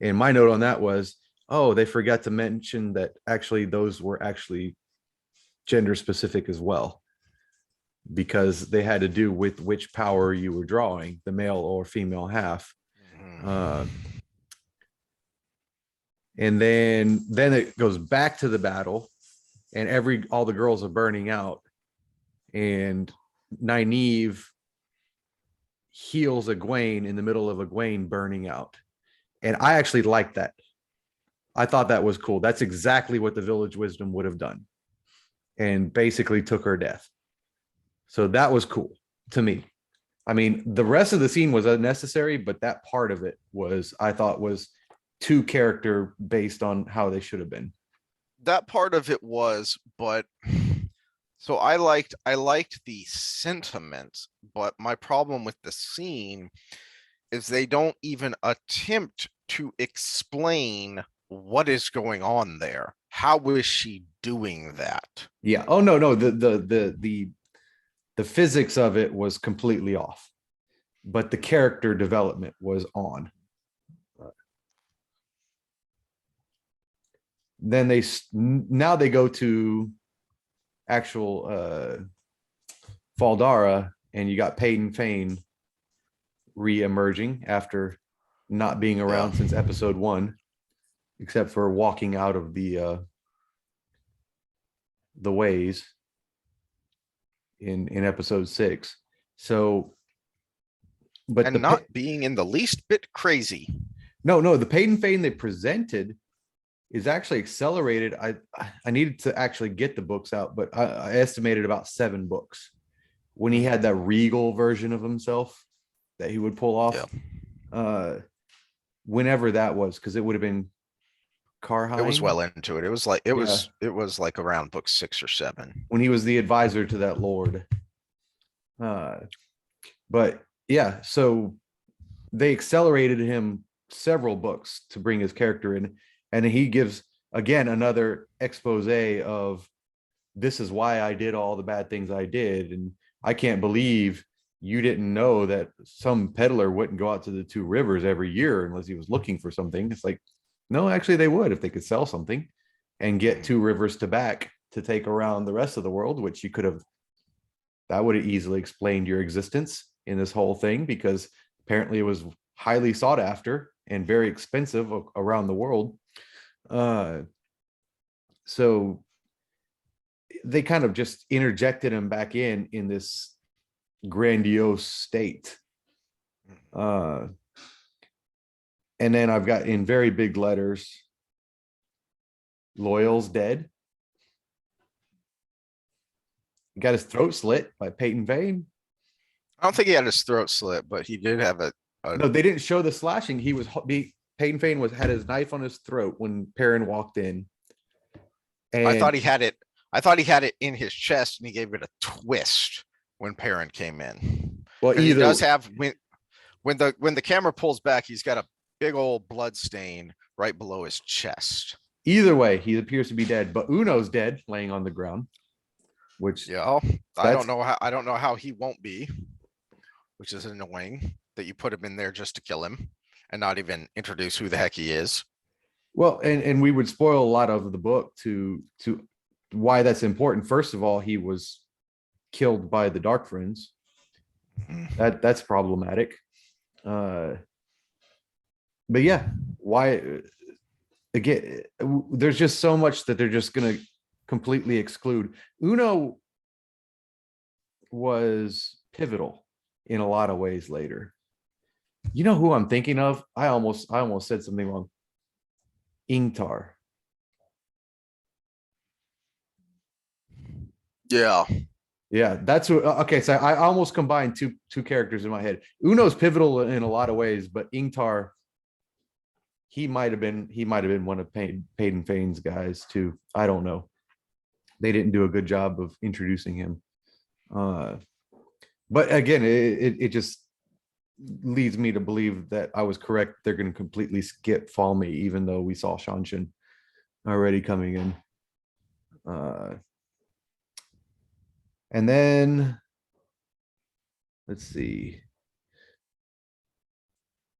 and my note on that was, oh, they forgot to mention that actually those were actually gender specific as well, because they had to do with which power you were drawing, the male or female half. And then it goes back to the battle, and all the girls are burning out, and Nynaeve heals Egwene in the middle of Egwene burning out. And I actually liked that. I thought that was cool. That's exactly what the Village Wisdom would have done, and basically took her death. So that was cool to me. I mean, the rest of the scene was unnecessary, but that part of it was, I thought, was too character based on how they should have been. That part of it was, but so I liked the sentiment, but my problem with the scene is they don't even attempt to explain what is going on there. How is she doing that? Yeah. Oh no. The physics of it was completely off, but the character development was on. Then now they go to actual Faldara, and you got Peyton Fane re-emerging after not being around since episode 1, except for walking out of the ways in episode 6. So, but And not being in the least bit crazy. No, the Peyton Fane they presented is actually accelerated. I needed to actually get the books out, but I estimated about 7 books when he had that regal version of himself that he would pull off. Yeah. Whenever that was, because it would have been Carhine. It was well into it. It was like it was like around book 6 or 7 when he was the advisor to that lord. But yeah, so they accelerated him several books to bring his character in, and he gives again another expose of, this is why I did all the bad things I did, and I can't believe you didn't know that some peddler wouldn't go out to the 2 rivers every year unless he was looking for something. It's like, no, actually they would, if they could sell something and get 2 rivers to back to take around the rest of the world, which you could have, that would have easily explained your existence in this whole thing, because apparently it was highly sought after and very expensive around the world. So they kind of just interjected him back in this grandiose state. And then I've got in very big letters, Loyal's dead. He got his throat slit by Peyton Fane. I don't think he had his throat slit, but he did have a no, they didn't show the slashing. Peyton Fane had his knife on his throat when Perrin walked in. And I thought he had it in his chest, and he gave it a twist when Perrin came in. Well, he does have, when the camera pulls back, he's got a big old blood stain right below his chest. Either way, he appears to be dead, but Uno's dead, laying on the ground. Which I don't know how he won't be, which is annoying that you put him in there just to kill him and not even introduce who the heck he is. Well, and we would spoil a lot of the book to why that's important. First of all, he was killed by the Dark Friends. That's problematic. But yeah, why? Again, there's just so much that they're just gonna completely exclude. Uno was pivotal in a lot of ways later. You know who I'm thinking of? I almost said something wrong. Ingtar. Yeah, that's what, okay. So I almost combined two characters in my head. Uno's pivotal in a lot of ways, but Ingtar, he might have been one of Peyton Fane's guys too. I don't know. They didn't do a good job of introducing him. But again, it just leads me to believe that I was correct. They're going to completely skip Falme, even though we saw Shanshan already coming in. And then let's see.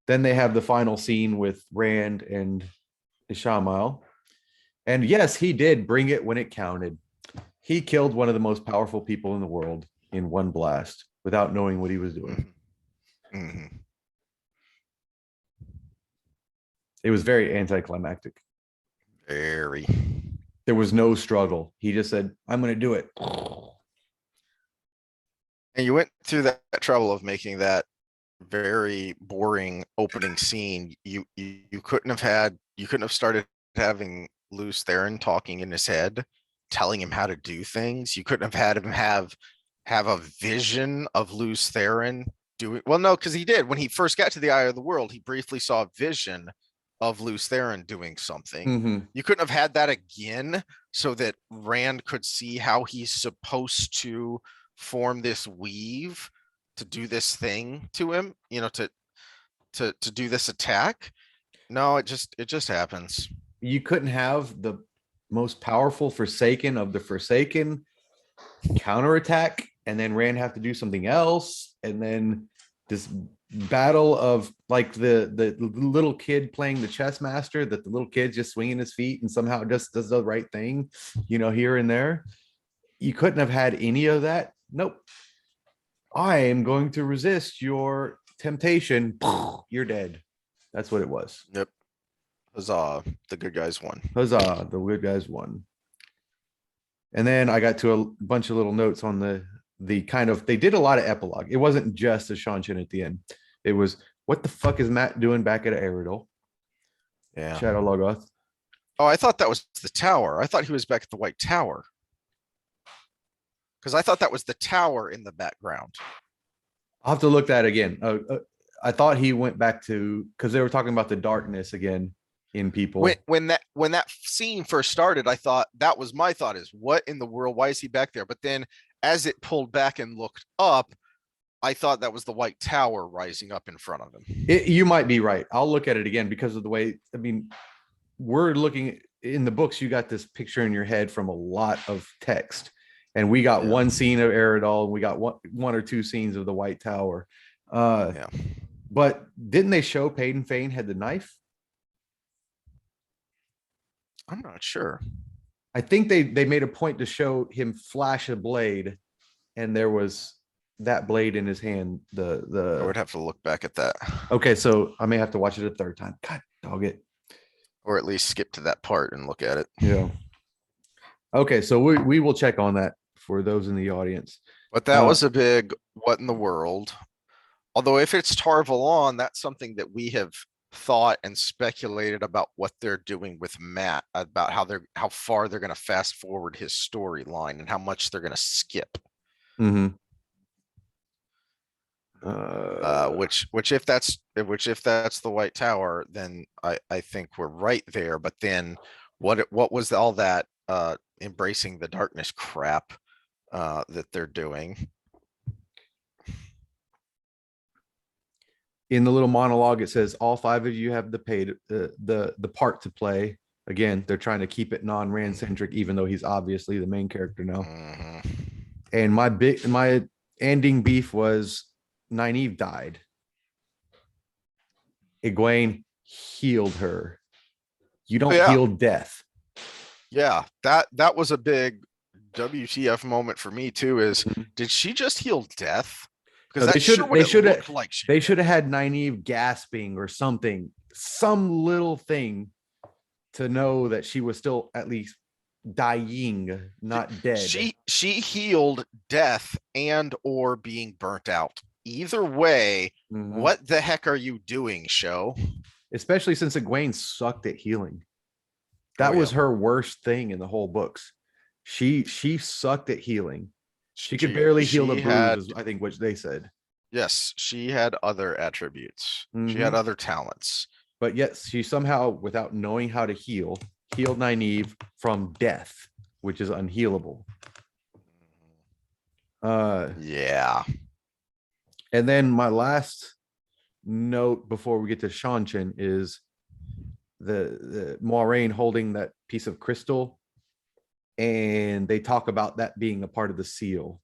Then they have the final scene with Rand and Ishamael. And yes, he did bring it when it counted. He killed one of the most powerful people in the world in one blast without knowing what he was doing. Mm-hmm. It was very anticlimactic. Very. There was no struggle. He just said, I'm going to do it. And you went through that trouble of making that very boring opening scene. You couldn't have started having Lews Therin talking in his head, telling him how to do things. You couldn't have had him have a vision of Lews Therin doing well, no, because he did. When he first got to the Eye of the World, he briefly saw a vision of Lews Therin doing something. Mhm. You couldn't have had that again so that Rand could see how he's supposed to form this weave to do this thing to him, to do this attack. No, it just happens. You couldn't have the most powerful Forsaken of the Forsaken counterattack, and then Rand have to do something else, and then this battle of like the little kid playing the chess master, that the little kid just swinging his feet and somehow just does the right thing, here and there. You couldn't have had any of that. Nope. I am going to resist your temptation. You're dead. That's what it was. Yep. Huzzah, the good guys won. Huzzah, the good guys won. And then I got to a bunch of little notes on the kind of, they did a lot of epilogue. It wasn't just a Seanchan at the end. It was, what the fuck is Matt doing back at Eredol? Yeah. Shadow Logoth. Oh, I thought that was the tower. I thought he was back at the White Tower. Because I thought that was the tower in the background. I'll have to look that again. I thought he went back to, because they were talking about the darkness again in people. When that scene first started, I thought, that was my thought, is what in the world? Why is he back there? But then as it pulled back and looked up, I thought that was the White Tower rising up in front of him. You might be right. I'll look at it again because of the way, I mean, we're looking in the books, you got this picture in your head from a lot of text. And we got one scene of Eredol, and we got one or two scenes of the White Tower. But didn't they show Paden Fane had the knife? I'm not sure. I think they made a point to show him flash a blade, and there was that blade in his hand. I would have to look back at that. Okay, so I may have to watch it a third time. God dog it. Or at least skip to that part and look at it. Yeah. Okay, so we will check on that for those in the audience. But that was a big what in the world. Although if it's Tar Valon, that's something that we have thought and speculated about what they're doing with Matt, about how far they're going to fast forward his storyline and how much they're going to skip. Mm-hmm. Which if that's the White Tower, then I think we're right there. But then what was all that embracing the darkness crap that they're doing? In the little monologue, it says all five of you have the part to play. Again, they're trying to keep it non-Rand centric, even though he's obviously the main character now. Mm-hmm. And my ending beef was Nynaeve died. Egwene healed her. You don't heal death. Yeah, that was a big WTF moment for me too. Is did she just heal death? Because No, they should have had Nynaeve gasping or something, some little thing to know that she was still at least dying, not dead. She healed death and or being burnt out. Either way, what the heck are you doing, show? Especially since Egwene sucked at healing. That was her worst thing in the whole books. She sucked at healing. She could barely heal the bruises, I think, which they said. Yes, she had other attributes. She had other talents. But yes, she somehow, without knowing how to heal, healed Nynaeve from death, which is unhealable. Yeah. And then my last note before we get to Seanchan is the Moiraine holding that piece of crystal, and they talk about that being a part of the seal.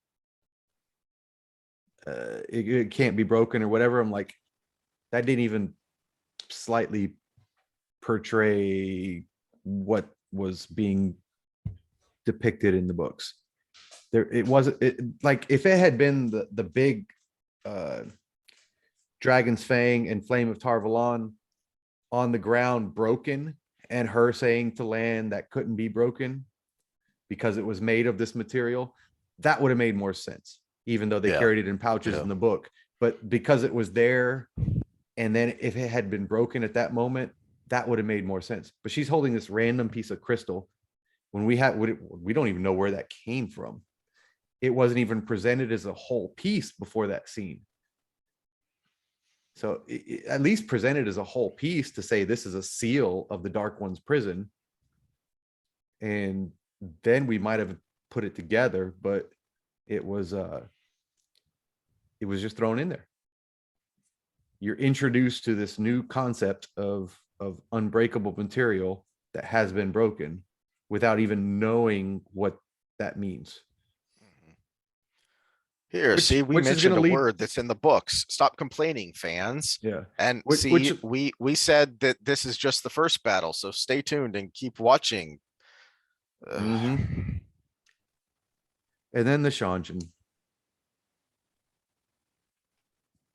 It can't be broken or whatever. I'm like, that didn't even slightly portray what was being depicted in the books. It wasn't like if it had been the big Dragon's Fang and Flame of Tar Valon on the ground broken, and her saying to Lan that couldn't be broken because it was made of this material, that would have made more sense, even though they carried it in pouches in the book. but because it was there, and then if it had been broken at that moment, that would have made more sense. But she's holding this random piece of crystal when we don't even know where that came from. It wasn't even presented as a whole piece before that scene. So at least presented as a whole piece to say this is a seal of the Dark One's prison. And then we might have put it together, but it was just thrown in there. You're introduced to this new concept of unbreakable material that has been broken without even knowing what that means. Here, see, we which is mentioned a gonna lead- word that's in the books. Stop complaining, fans. Yeah. And Which- see, which- we said that this is just the first battle, so stay tuned and keep watching. Mhm. And then the Shanjin.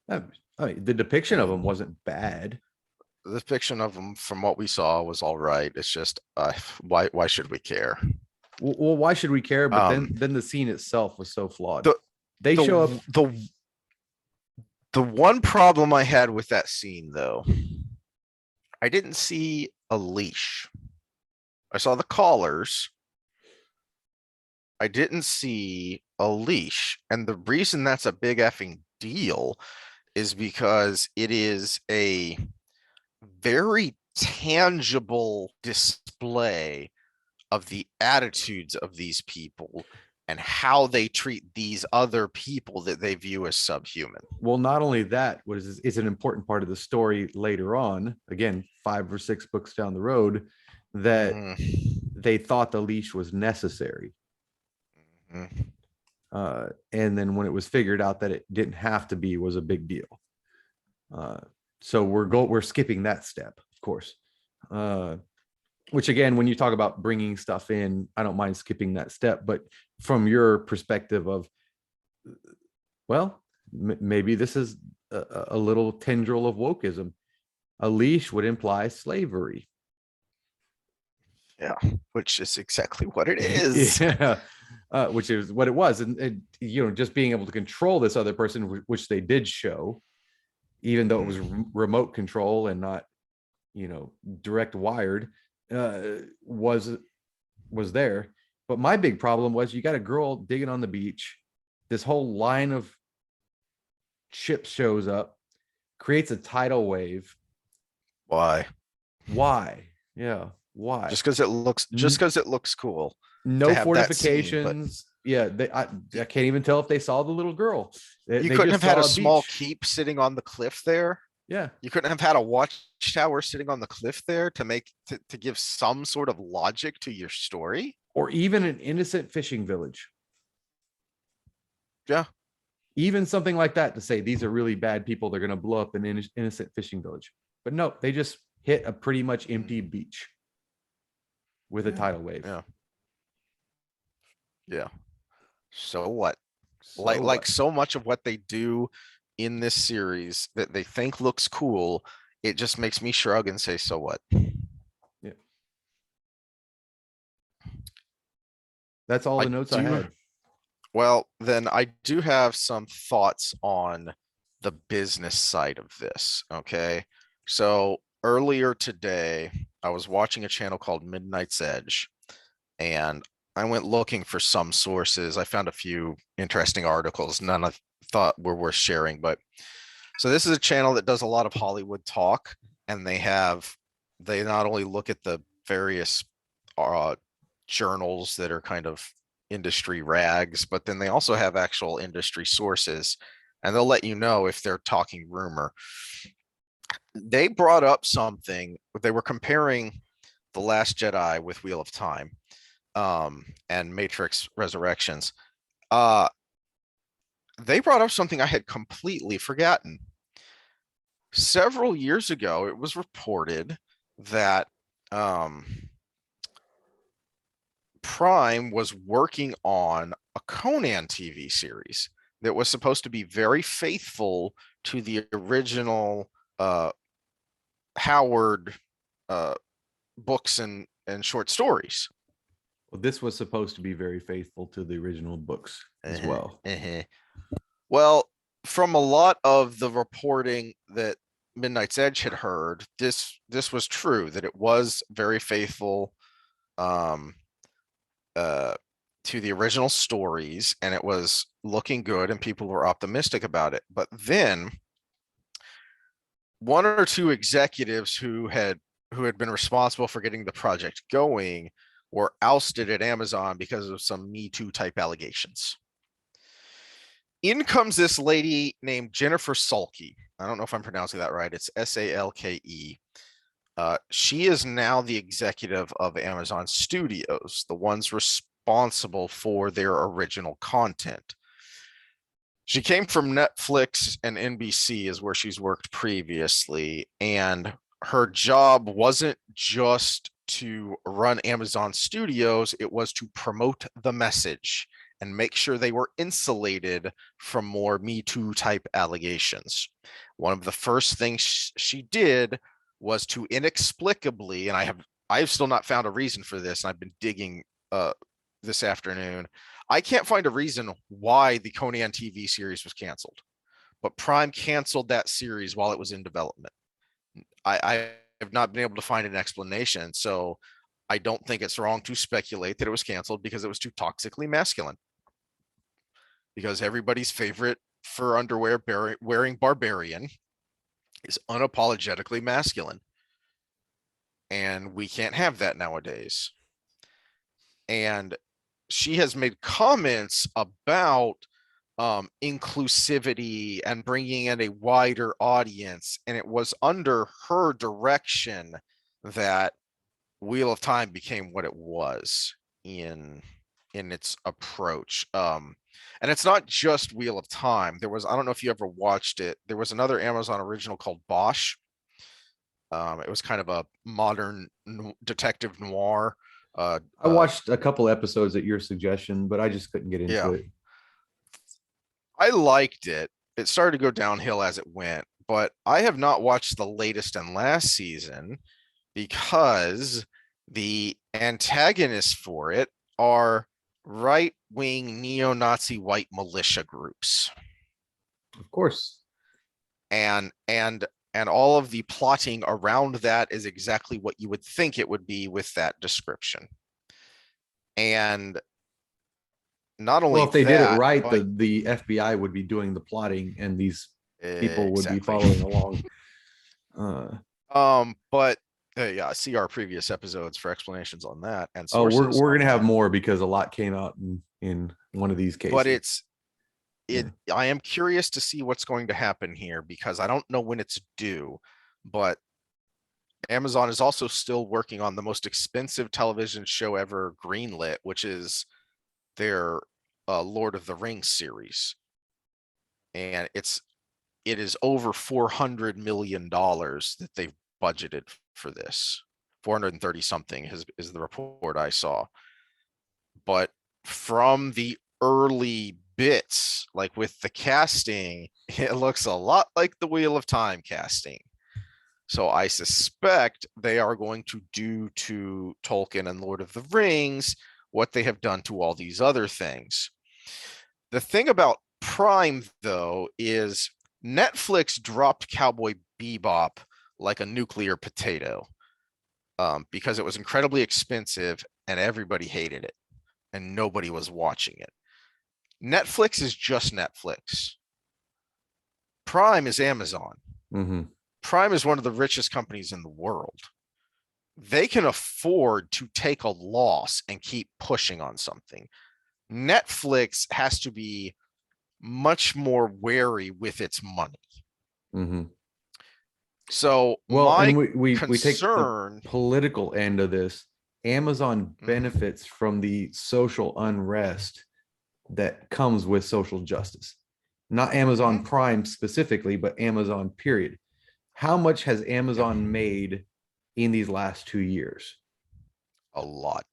I mean, the depiction of him wasn't bad. The depiction of them from what we saw was all right. It's just, why should we care? Well, why should we care? But then the scene itself was so flawed. They show up. The one problem I had with that scene, though, I didn't see a leash. I saw the collars. I didn't see a leash. And the reason that's a big effing deal is because it is a very tangible display of the attitudes of these people and how they treat these other people that they view as subhuman. Well, not only that is an important part of the story later on, again, 5 or 6 books down the road, that they thought the leash was necessary. And then when it was figured out that it didn't have to be, was a big deal. So we're skipping that step, of course. Which again, when you talk about bringing stuff in, I don't mind skipping that step, but from your perspective of, well, maybe this is a little tendril of wokeism. A leash would imply slavery. Yeah, which is exactly what it is. Yeah, which is what it was. And just being able to control this other person, which they did show, even though it was remote control and not, direct wired, was there. But my big problem was you got a girl digging on the beach. This whole line of ships shows up, creates a tidal wave. Why? Yeah. Why? Just because it looks cool. No fortifications. Yeah, I can't even tell if they saw the little girl. You couldn't have had a small keep sitting on the cliff there. Yeah, you couldn't have had a watchtower sitting on the cliff there to give some sort of logic to your story, or even an innocent fishing village. Yeah, even something like that to say these are really bad people. They're going to blow up an innocent fishing village. But no, they just hit a pretty much empty beach with a tidal wave. Yeah. So what? Like so much of what they do in this series that they think looks cool, it just makes me shrug and say, so what? Yeah. That's all the notes I had. Well, then I do have some thoughts on the business side of this. Okay. So earlier today, I was watching a channel called Midnight's Edge, and I went looking for some sources. I found a few interesting articles, none I thought were worth sharing. But so this is a channel that does a lot of Hollywood talk, and they not only look at the various journals that are kind of industry rags, but then they also have actual industry sources, and they'll let you know if they're talking rumor. They brought up something. They were comparing The Last Jedi with Wheel of Time and Matrix Resurrections. They brought up something I had completely forgotten. Several years ago, it was reported that Prime was working on a Conan TV series that was supposed to be very faithful to the original Howard books and short stories. Well, this was supposed to be very faithful to the original books as well. Well, from a lot of the reporting that Midnight's Edge had heard, this was true, that it was very faithful um uh to the original stories, and it was looking good and people were optimistic about it. But then one or two executives who had been responsible for getting the project going were ousted at Amazon because of some Me Too type allegations. In comes this lady named Jennifer Salke. I don't know if I'm pronouncing that right. It's Salke. She is now the executive of Amazon Studios, the ones responsible for their original content. She came from Netflix and NBC, is where she's worked previously, and her job wasn't just to run Amazon Studios, it was to promote the message and make sure they were insulated from more Me Too type allegations. One of the first things she did was to inexplicably, and I have still not found a reason for this, and I've been digging this afternoon. I can't find a reason why the Conan TV series was canceled, but Prime canceled that series while it was in development. I have not been able to find an explanation, so I don't think it's wrong to speculate that it was canceled because it was too toxically masculine. Because everybody's favorite fur underwear wearing barbarian is unapologetically masculine. And we can't have that nowadays. And she has made comments about inclusivity and bringing in a wider audience. And it was under her direction that Wheel of Time became what it was in its approach. And it's not just Wheel of Time. There was, I don't know if you ever watched it, there was another Amazon original called Bosch. It was kind of a modern detective noir. I watched a couple episodes at your suggestion, but I just couldn't get into it. I liked it. It started to go downhill as it went, but I have not watched the latest and last season because the antagonists for it are right-wing neo-Nazi white militia groups. Of course. And all of the plotting around that is exactly what you would think it would be with that description. And not only, well, if they did it right, but the FBI would be doing the plotting and these people would be exactly. following along. But yeah, see our previous episodes for explanations on that. And oh, we're sources gonna on have that. more because a lot came out in one of these cases. But I am curious to see what's going to happen here because I don't know when it's due, but Amazon is also still working on the most expensive television show ever greenlit, which is their Lord of the Rings series. And it is over $400 million that they've budgeted for this. 430 something is the report I saw. But from the early bits, like with the casting, it looks a lot like the Wheel of Time casting. So I suspect they are going to do to Tolkien and Lord of the Rings what they have done to all these other things. The thing about Prime, though, is Netflix dropped Cowboy Bebop like a nuclear potato because it was incredibly expensive and everybody hated it and nobody was watching it. Netflix is just Netflix. Prime is Amazon. Mm-hmm. Prime is one of the richest companies in the world. They can afford to take a loss and keep pushing on something. Netflix has to be much more wary with its money. Mm-hmm. So well, my and we take concern, the political end of this. Amazon benefits from the social unrest that comes with social justice. Not Amazon Prime specifically, but Amazon period. How much has Amazon made in these last 2 years? A lot.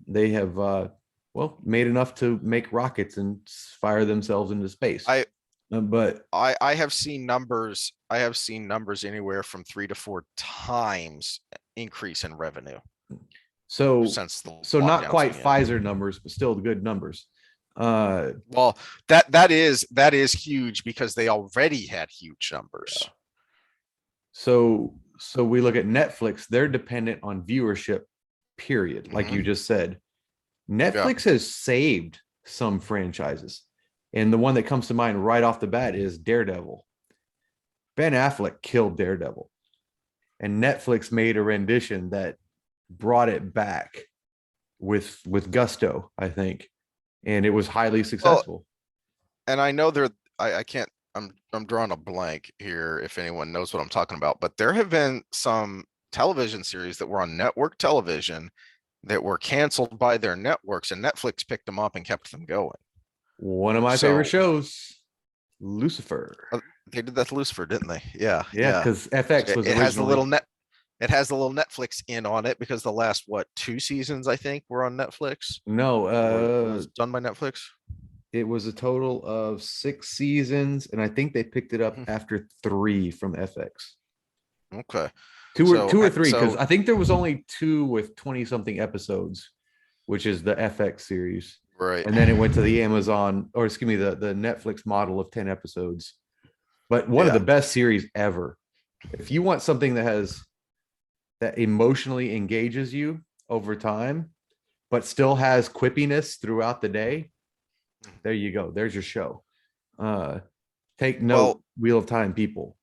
They have made enough to make rockets and fire themselves into space. But I have seen numbers. I have seen numbers anywhere from 3 to 4 times increase in revenue. So since not quite Pfizer numbers, but still good numbers. Well, that is huge because they already had huge numbers. So we look at Netflix, they're dependent on viewership, period. Like you just said. Netflix has saved some franchises. And the one that comes to mind right off the bat is Daredevil. Ben Affleck killed Daredevil. And Netflix made a rendition that brought it back with gusto, I think. And it was highly successful. And I know I can't, I'm drawing a blank here if anyone knows what I'm talking about, but there have been some television series that were on network television that were canceled by their networks, and Netflix picked them up and kept them going. One of my favorite shows, Lucifer. They did that to Lucifer, didn't they? Yeah. Because FX was it has the little it has the little Netflix in on it because the last 2 seasons I think were on Netflix. No, it was done by Netflix. It was a total of 6 seasons, and I think they picked it up after 3 from FX. Okay. Two or three, because I think there was only 2 with 20-something episodes, which is the FX series. Right. And then it went to the Amazon, or excuse me, the Netflix model of 10 episodes. But one of the best series ever. If you want something that emotionally engages you over time, but still has quippiness throughout the day, there you go. There's your show. Take note, Wheel of Time people.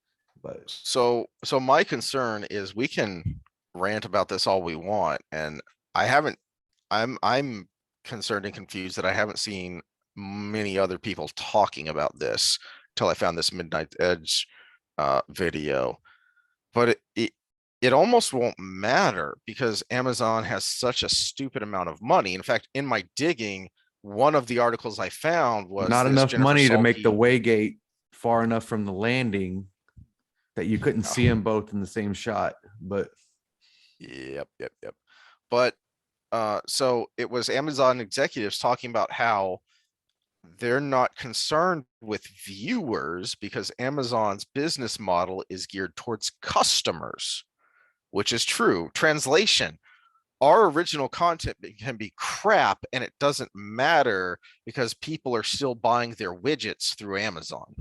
But so my concern is we can rant about this all we want, and I'm concerned and confused that I haven't seen many other people talking about this till I found this Midnight Edge video. But it almost won't matter because Amazon has such a stupid amount of money. In fact, in my digging, one of the articles I found was not enough money to make the Waygate far enough from the landing that you couldn't see them both in the same shot. But yep. But so it was Amazon executives talking about how they're not concerned with viewers because Amazon's business model is geared towards customers, which is true. Translation: our original content can be crap and it doesn't matter because people are still buying their widgets through Amazon.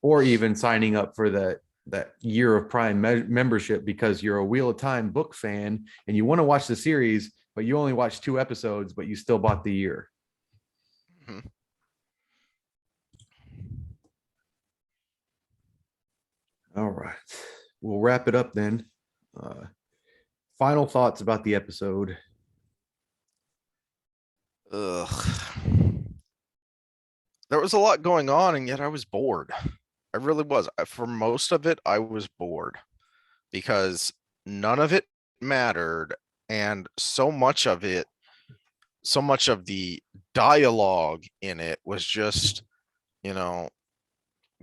Or even signing up for that year of Prime membership because you're a Wheel of Time book fan and you want to watch the series, but you only watched 2 episodes, but you still bought the year. All right. We'll wrap it up then. Final thoughts about the episode. There was a lot going on, and yet I was bored. I really was. For most of it, I was bored because none of it mattered, and so much of the dialogue in it was just,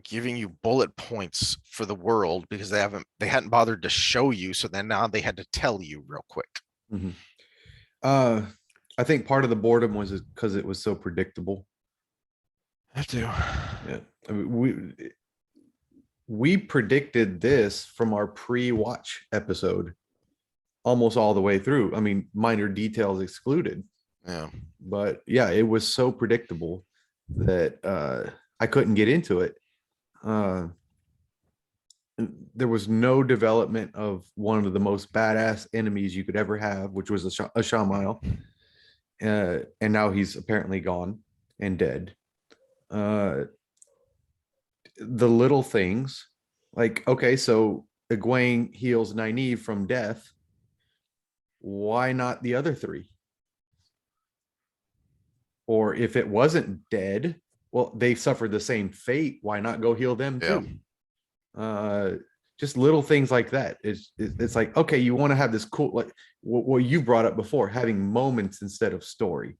giving you bullet points for the world because they hadn't bothered to show you, so then now they had to tell you real quick. I think part of the boredom was because it was so predictable. I do. Yeah. I mean, we predicted this from our pre-watch episode almost all the way through. I mean, minor details excluded. Yeah. But yeah, it was so predictable that I couldn't get into it. There was no development of one of the most badass enemies you could ever have, which was Ishamael. And now he's apparently gone and dead. The little things, like, okay, so Egwene heals Nynaeve from death. Why not the other 3? Or if it wasn't dead, well, they suffered the same fate. Why not go heal them too? Just little things like that. It's like, okay, you want to have this cool, like what you brought up before, having moments instead of story.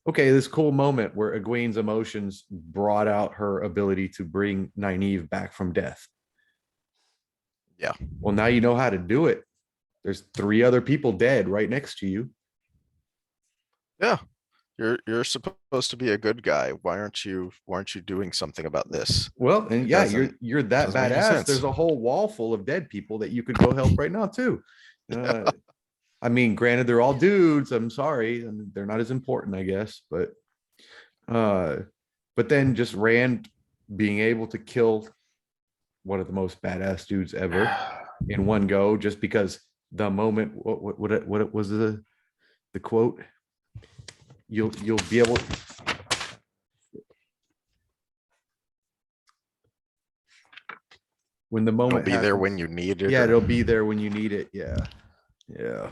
Okay, this cool moment where Egwene's emotions brought out her ability to bring Nynaeve back from death. Yeah. Well, now you know how to do it. There's 3 other people dead right next to you. Yeah. You're supposed to be a good guy. Why aren't you doing something about this? Well, and you're that badass. There's a whole wall full of dead people that you could go help right now too. I mean, granted, they're all dudes. I'm sorry, and they're not as important, I guess. Uh, but then just Rand being able to kill one of the most badass dudes ever in one go, just because the moment. What was the quote? You'll be able. When the It'll moment be there when happens. you need it. Yeah, or- it'll be there when you need it. Yeah, yeah.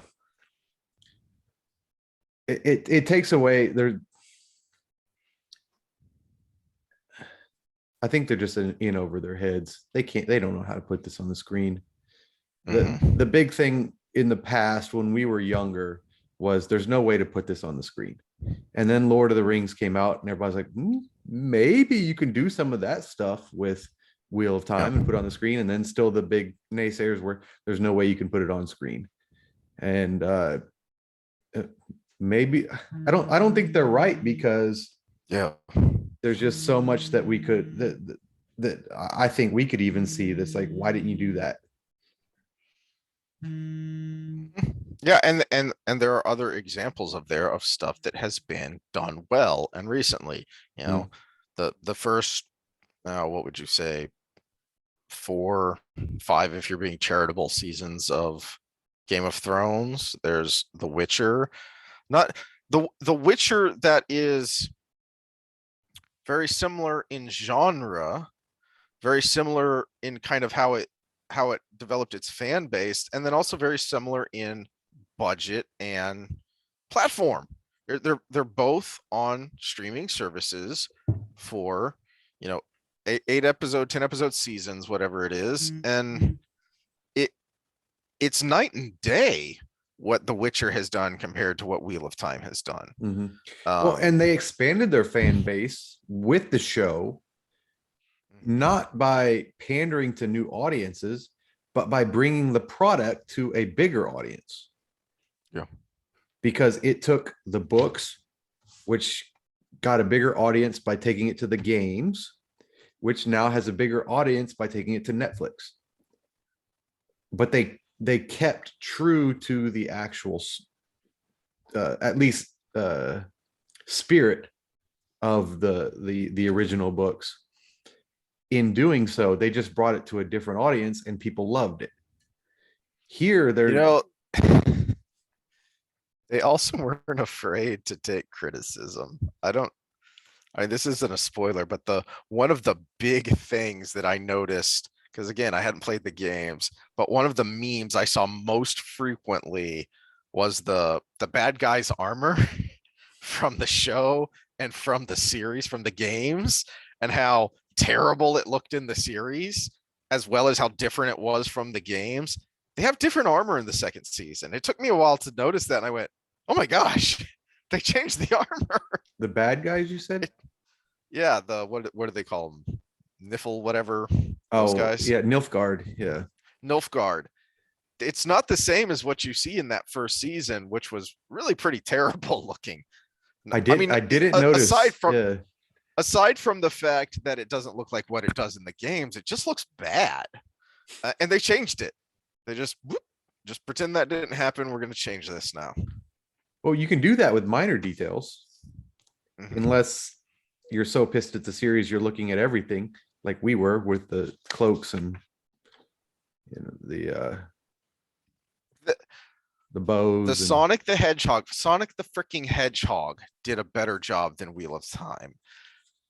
It takes away there. I think they're just in over their heads. They don't know how to put this on the screen. The big thing in the past when we were younger was there's no way to put this on the screen. And then Lord of the Rings came out and everybody's like, maybe you can do some of that stuff with Wheel of Time and put it on the screen. And then still the big naysayers were there's no way you can put it on screen. And maybe I don't think they're right, because Yeah. there's just so much that we could that I think we could even see that's like, why didn't you do that? Yeah, and there are other examples of stuff that has been done well and recently. You know, the first what would you say, 4, 5 if you're being charitable seasons of Game of Thrones. There's The Witcher, not the Witcher that is very similar in genre, very similar in kind of how it developed its fan base, and then also very similar in budget and platform. They're both on streaming services for, you know, 8 episode, 10 episode seasons, whatever it is, and it's night and day what The Witcher has done compared to what Wheel of Time has done. Well, and they expanded their fan base with the show, not by pandering to new audiences, but by bringing the product to a bigger audience. Yeah. Because it took the books, which got a bigger audience by taking it to the games, which now has a bigger audience by taking it to Netflix. But they kept true to the actual, at least spirit of the original books. In doing so, they just brought it to a different audience and people loved it. Here, they're they also weren't afraid to take criticism. I mean, this isn't a spoiler, but one of the big things that I noticed, because again, I hadn't played the games, but one of the memes I saw most frequently was the bad guy's armor from the show and from the series, from the games, and how terrible it looked in the series, as well as how different it was from the games. They have different armor in the second season. It took me a while to notice that, and I went, oh my gosh, they changed the armor. The bad guys, you said? Yeah, what do they call them? Niffle, whatever. Those guys. Yeah, Nilfgaard. Yeah. Nilfgaard. It's not the same as what you see in that first season, which was really pretty terrible looking. I didn't notice. Aside from the fact that it doesn't look like what it does in the games, it just looks bad. And they changed it. They just pretend that didn't happen. We're going to change this now. Well, you can do that with minor details, unless you're so pissed at the series you're looking at everything, like we were with the cloaks and the bows. The Sonic the freaking Hedgehog did a better job than Wheel of Time.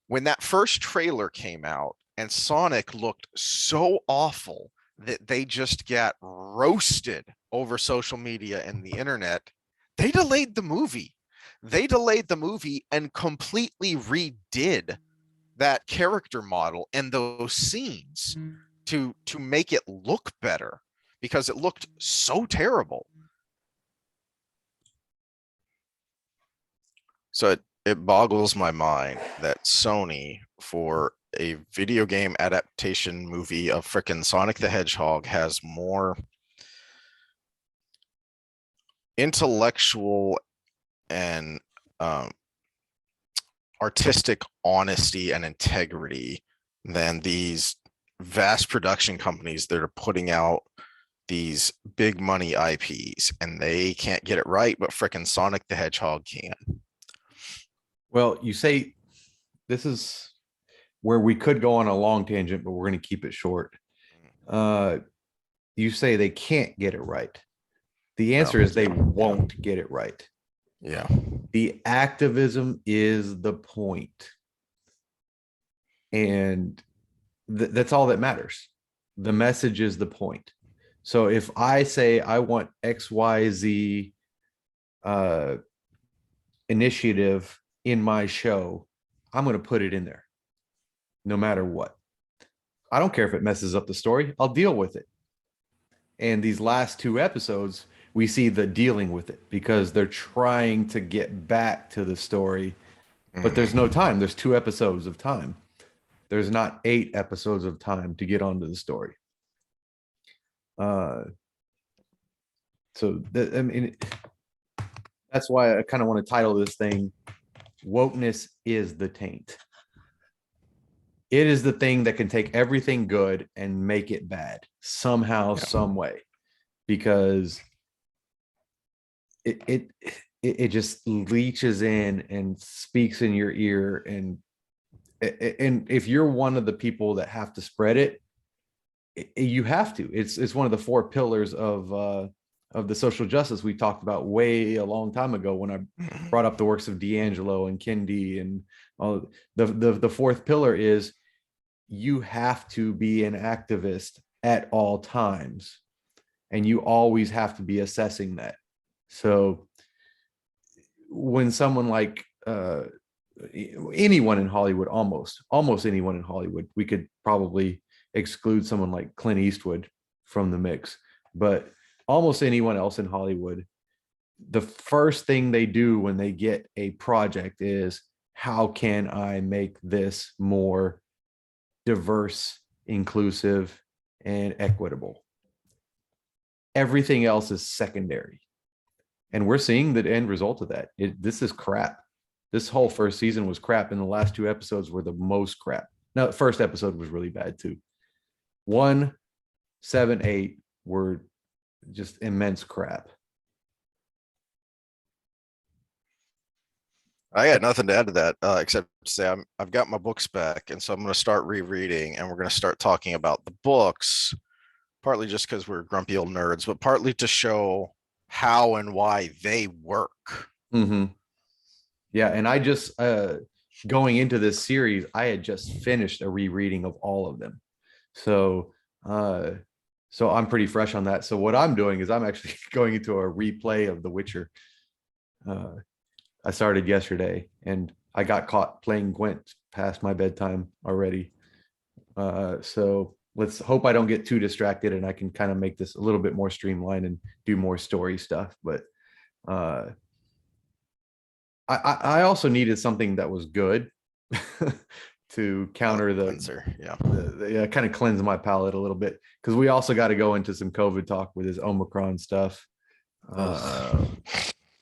When that first trailer came out and Sonic looked so awful that they just got roasted over social media and the internet, they delayed the movie. And completely redid that character model and those scenes to make it look better, because it looked so terrible. So it boggles my mind that Sony, for a video game adaptation movie of frickin' Sonic the Hedgehog, has more intellectual and artistic honesty and integrity than these vast production companies that are putting out these big money IPs and they can't get it right, but frickin' Sonic the Hedgehog can. Well, you say this is where we could go on a long tangent, but we're going to keep it short. You say they can't get it right. The answer is they won't get it right. Yeah. The activism is the point. And that's all that matters. The message is the point. So if I say I want XYZ initiative in my show, I'm going to put it in there no matter what. I don't care if it messes up the story. I'll deal with it. And these last 2 episodes, we see the dealing with it because they're trying to get back to the story, but there's no time. There's 2 episodes of time. There's not 8 episodes of time to get onto the story. I mean, that's why I kind of want to title this thing, Wokeness is the Taint. It is the thing that can take everything good and make it bad somehow, some way, because it just leaches in and speaks in your ear. And if you're one of the people that have to spread it, you have to. It's one of the 4 pillars of the social justice we talked about way a long time ago when I brought up the works of D'Angelo and Kendi and all. The 4th pillar is you have to be an activist at all times, and you always have to be assessing that. So when someone like anyone in Hollywood, almost anyone in Hollywood, we could probably exclude someone like Clint Eastwood from the mix, but almost anyone else in Hollywood, the first thing they do when they get a project is, how can I make this more diverse, inclusive, and equitable? Everything else is secondary. And we're seeing the end result of that. This is crap. This whole first season was crap, and the last 2 episodes were the most crap. Now, the first episode was really bad too. 1, 7, 8 were just immense crap. I got nothing to add to that, except to say I've got my books back, and so I'm going to start rereading, and we're going to start talking about the books, partly just because we're grumpy old nerds, but partly to show how and why they work. Mm-hmm. Yeah, and I just going into this series, I had just finished a rereading of all of them, so I'm pretty fresh on that. So what I'm doing is I'm actually going into a replay of The Witcher. I started yesterday, and I got caught playing Gwent past my bedtime already. So let's hope I don't get too distracted, and I can kind of make this a little bit more streamlined and do more story stuff. But I also needed something that was good to counter the kind of cleanse my palate a little bit, because we also got to go into some COVID talk with this Omicron stuff.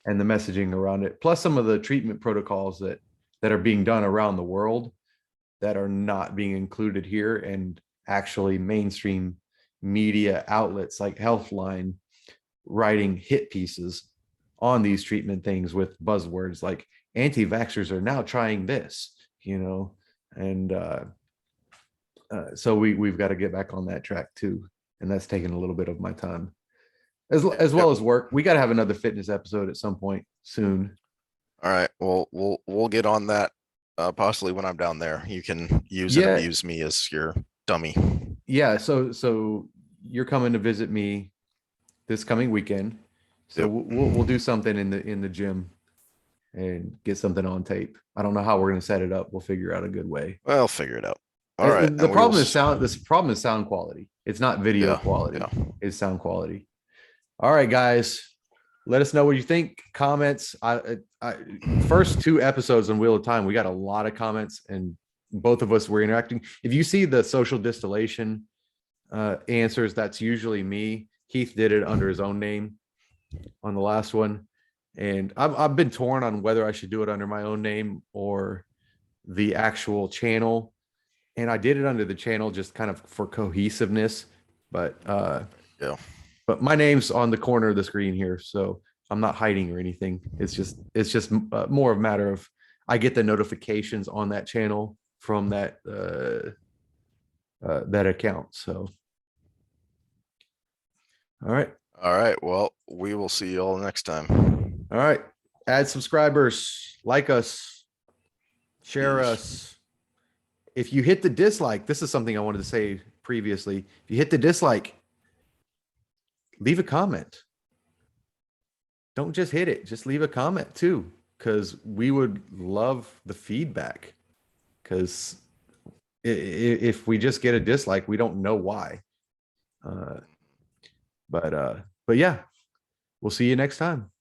And the messaging around it, plus some of the treatment protocols that are being done around the world that are not being included here, and actually mainstream media outlets like Healthline writing hit pieces on these treatment things with buzzwords like anti-vaxxers are now trying this, and so we've got to get back on that track too, and that's taking a little bit of my time. As well as work. We got to have another fitness episode at some point soon. All right. Well, we'll get on that possibly when I'm down there. You can use and abuse me as your dummy. Yeah. So you're coming to visit me this coming weekend. So we'll do something in the gym and get something on tape. I don't know how we're going to set it up. We'll figure out a good way. Well, figure it out. All right. The problem is sound. This problem is sound quality. It's not video quality. Yeah. It's sound quality. All right, guys, let us know what you think. Comments. First 2 episodes on Wheel of Time, we got a lot of comments, and both of us were interacting. If you see the social distillation answers, that's usually me. Keith did it under his own name on the last one, and I've been torn on whether I should do it under my own name or the actual channel. And I did it under the channel just kind of for cohesiveness, but But my name's on the corner of the screen here, so I'm not hiding or anything. It's just more of a matter of I get the notifications on that channel from that that account. So, all right, All right. Well, we will see you all next time. all right. Add subscribers, like us, share Peace. us. If you hit the dislike, this is something I wanted to say previously. If you hit the dislike, leave a comment. Don't just hit it, just leave a comment too, because we would love the feedback. Because if we just get a dislike, we don't know why. But yeah, we'll see you next time.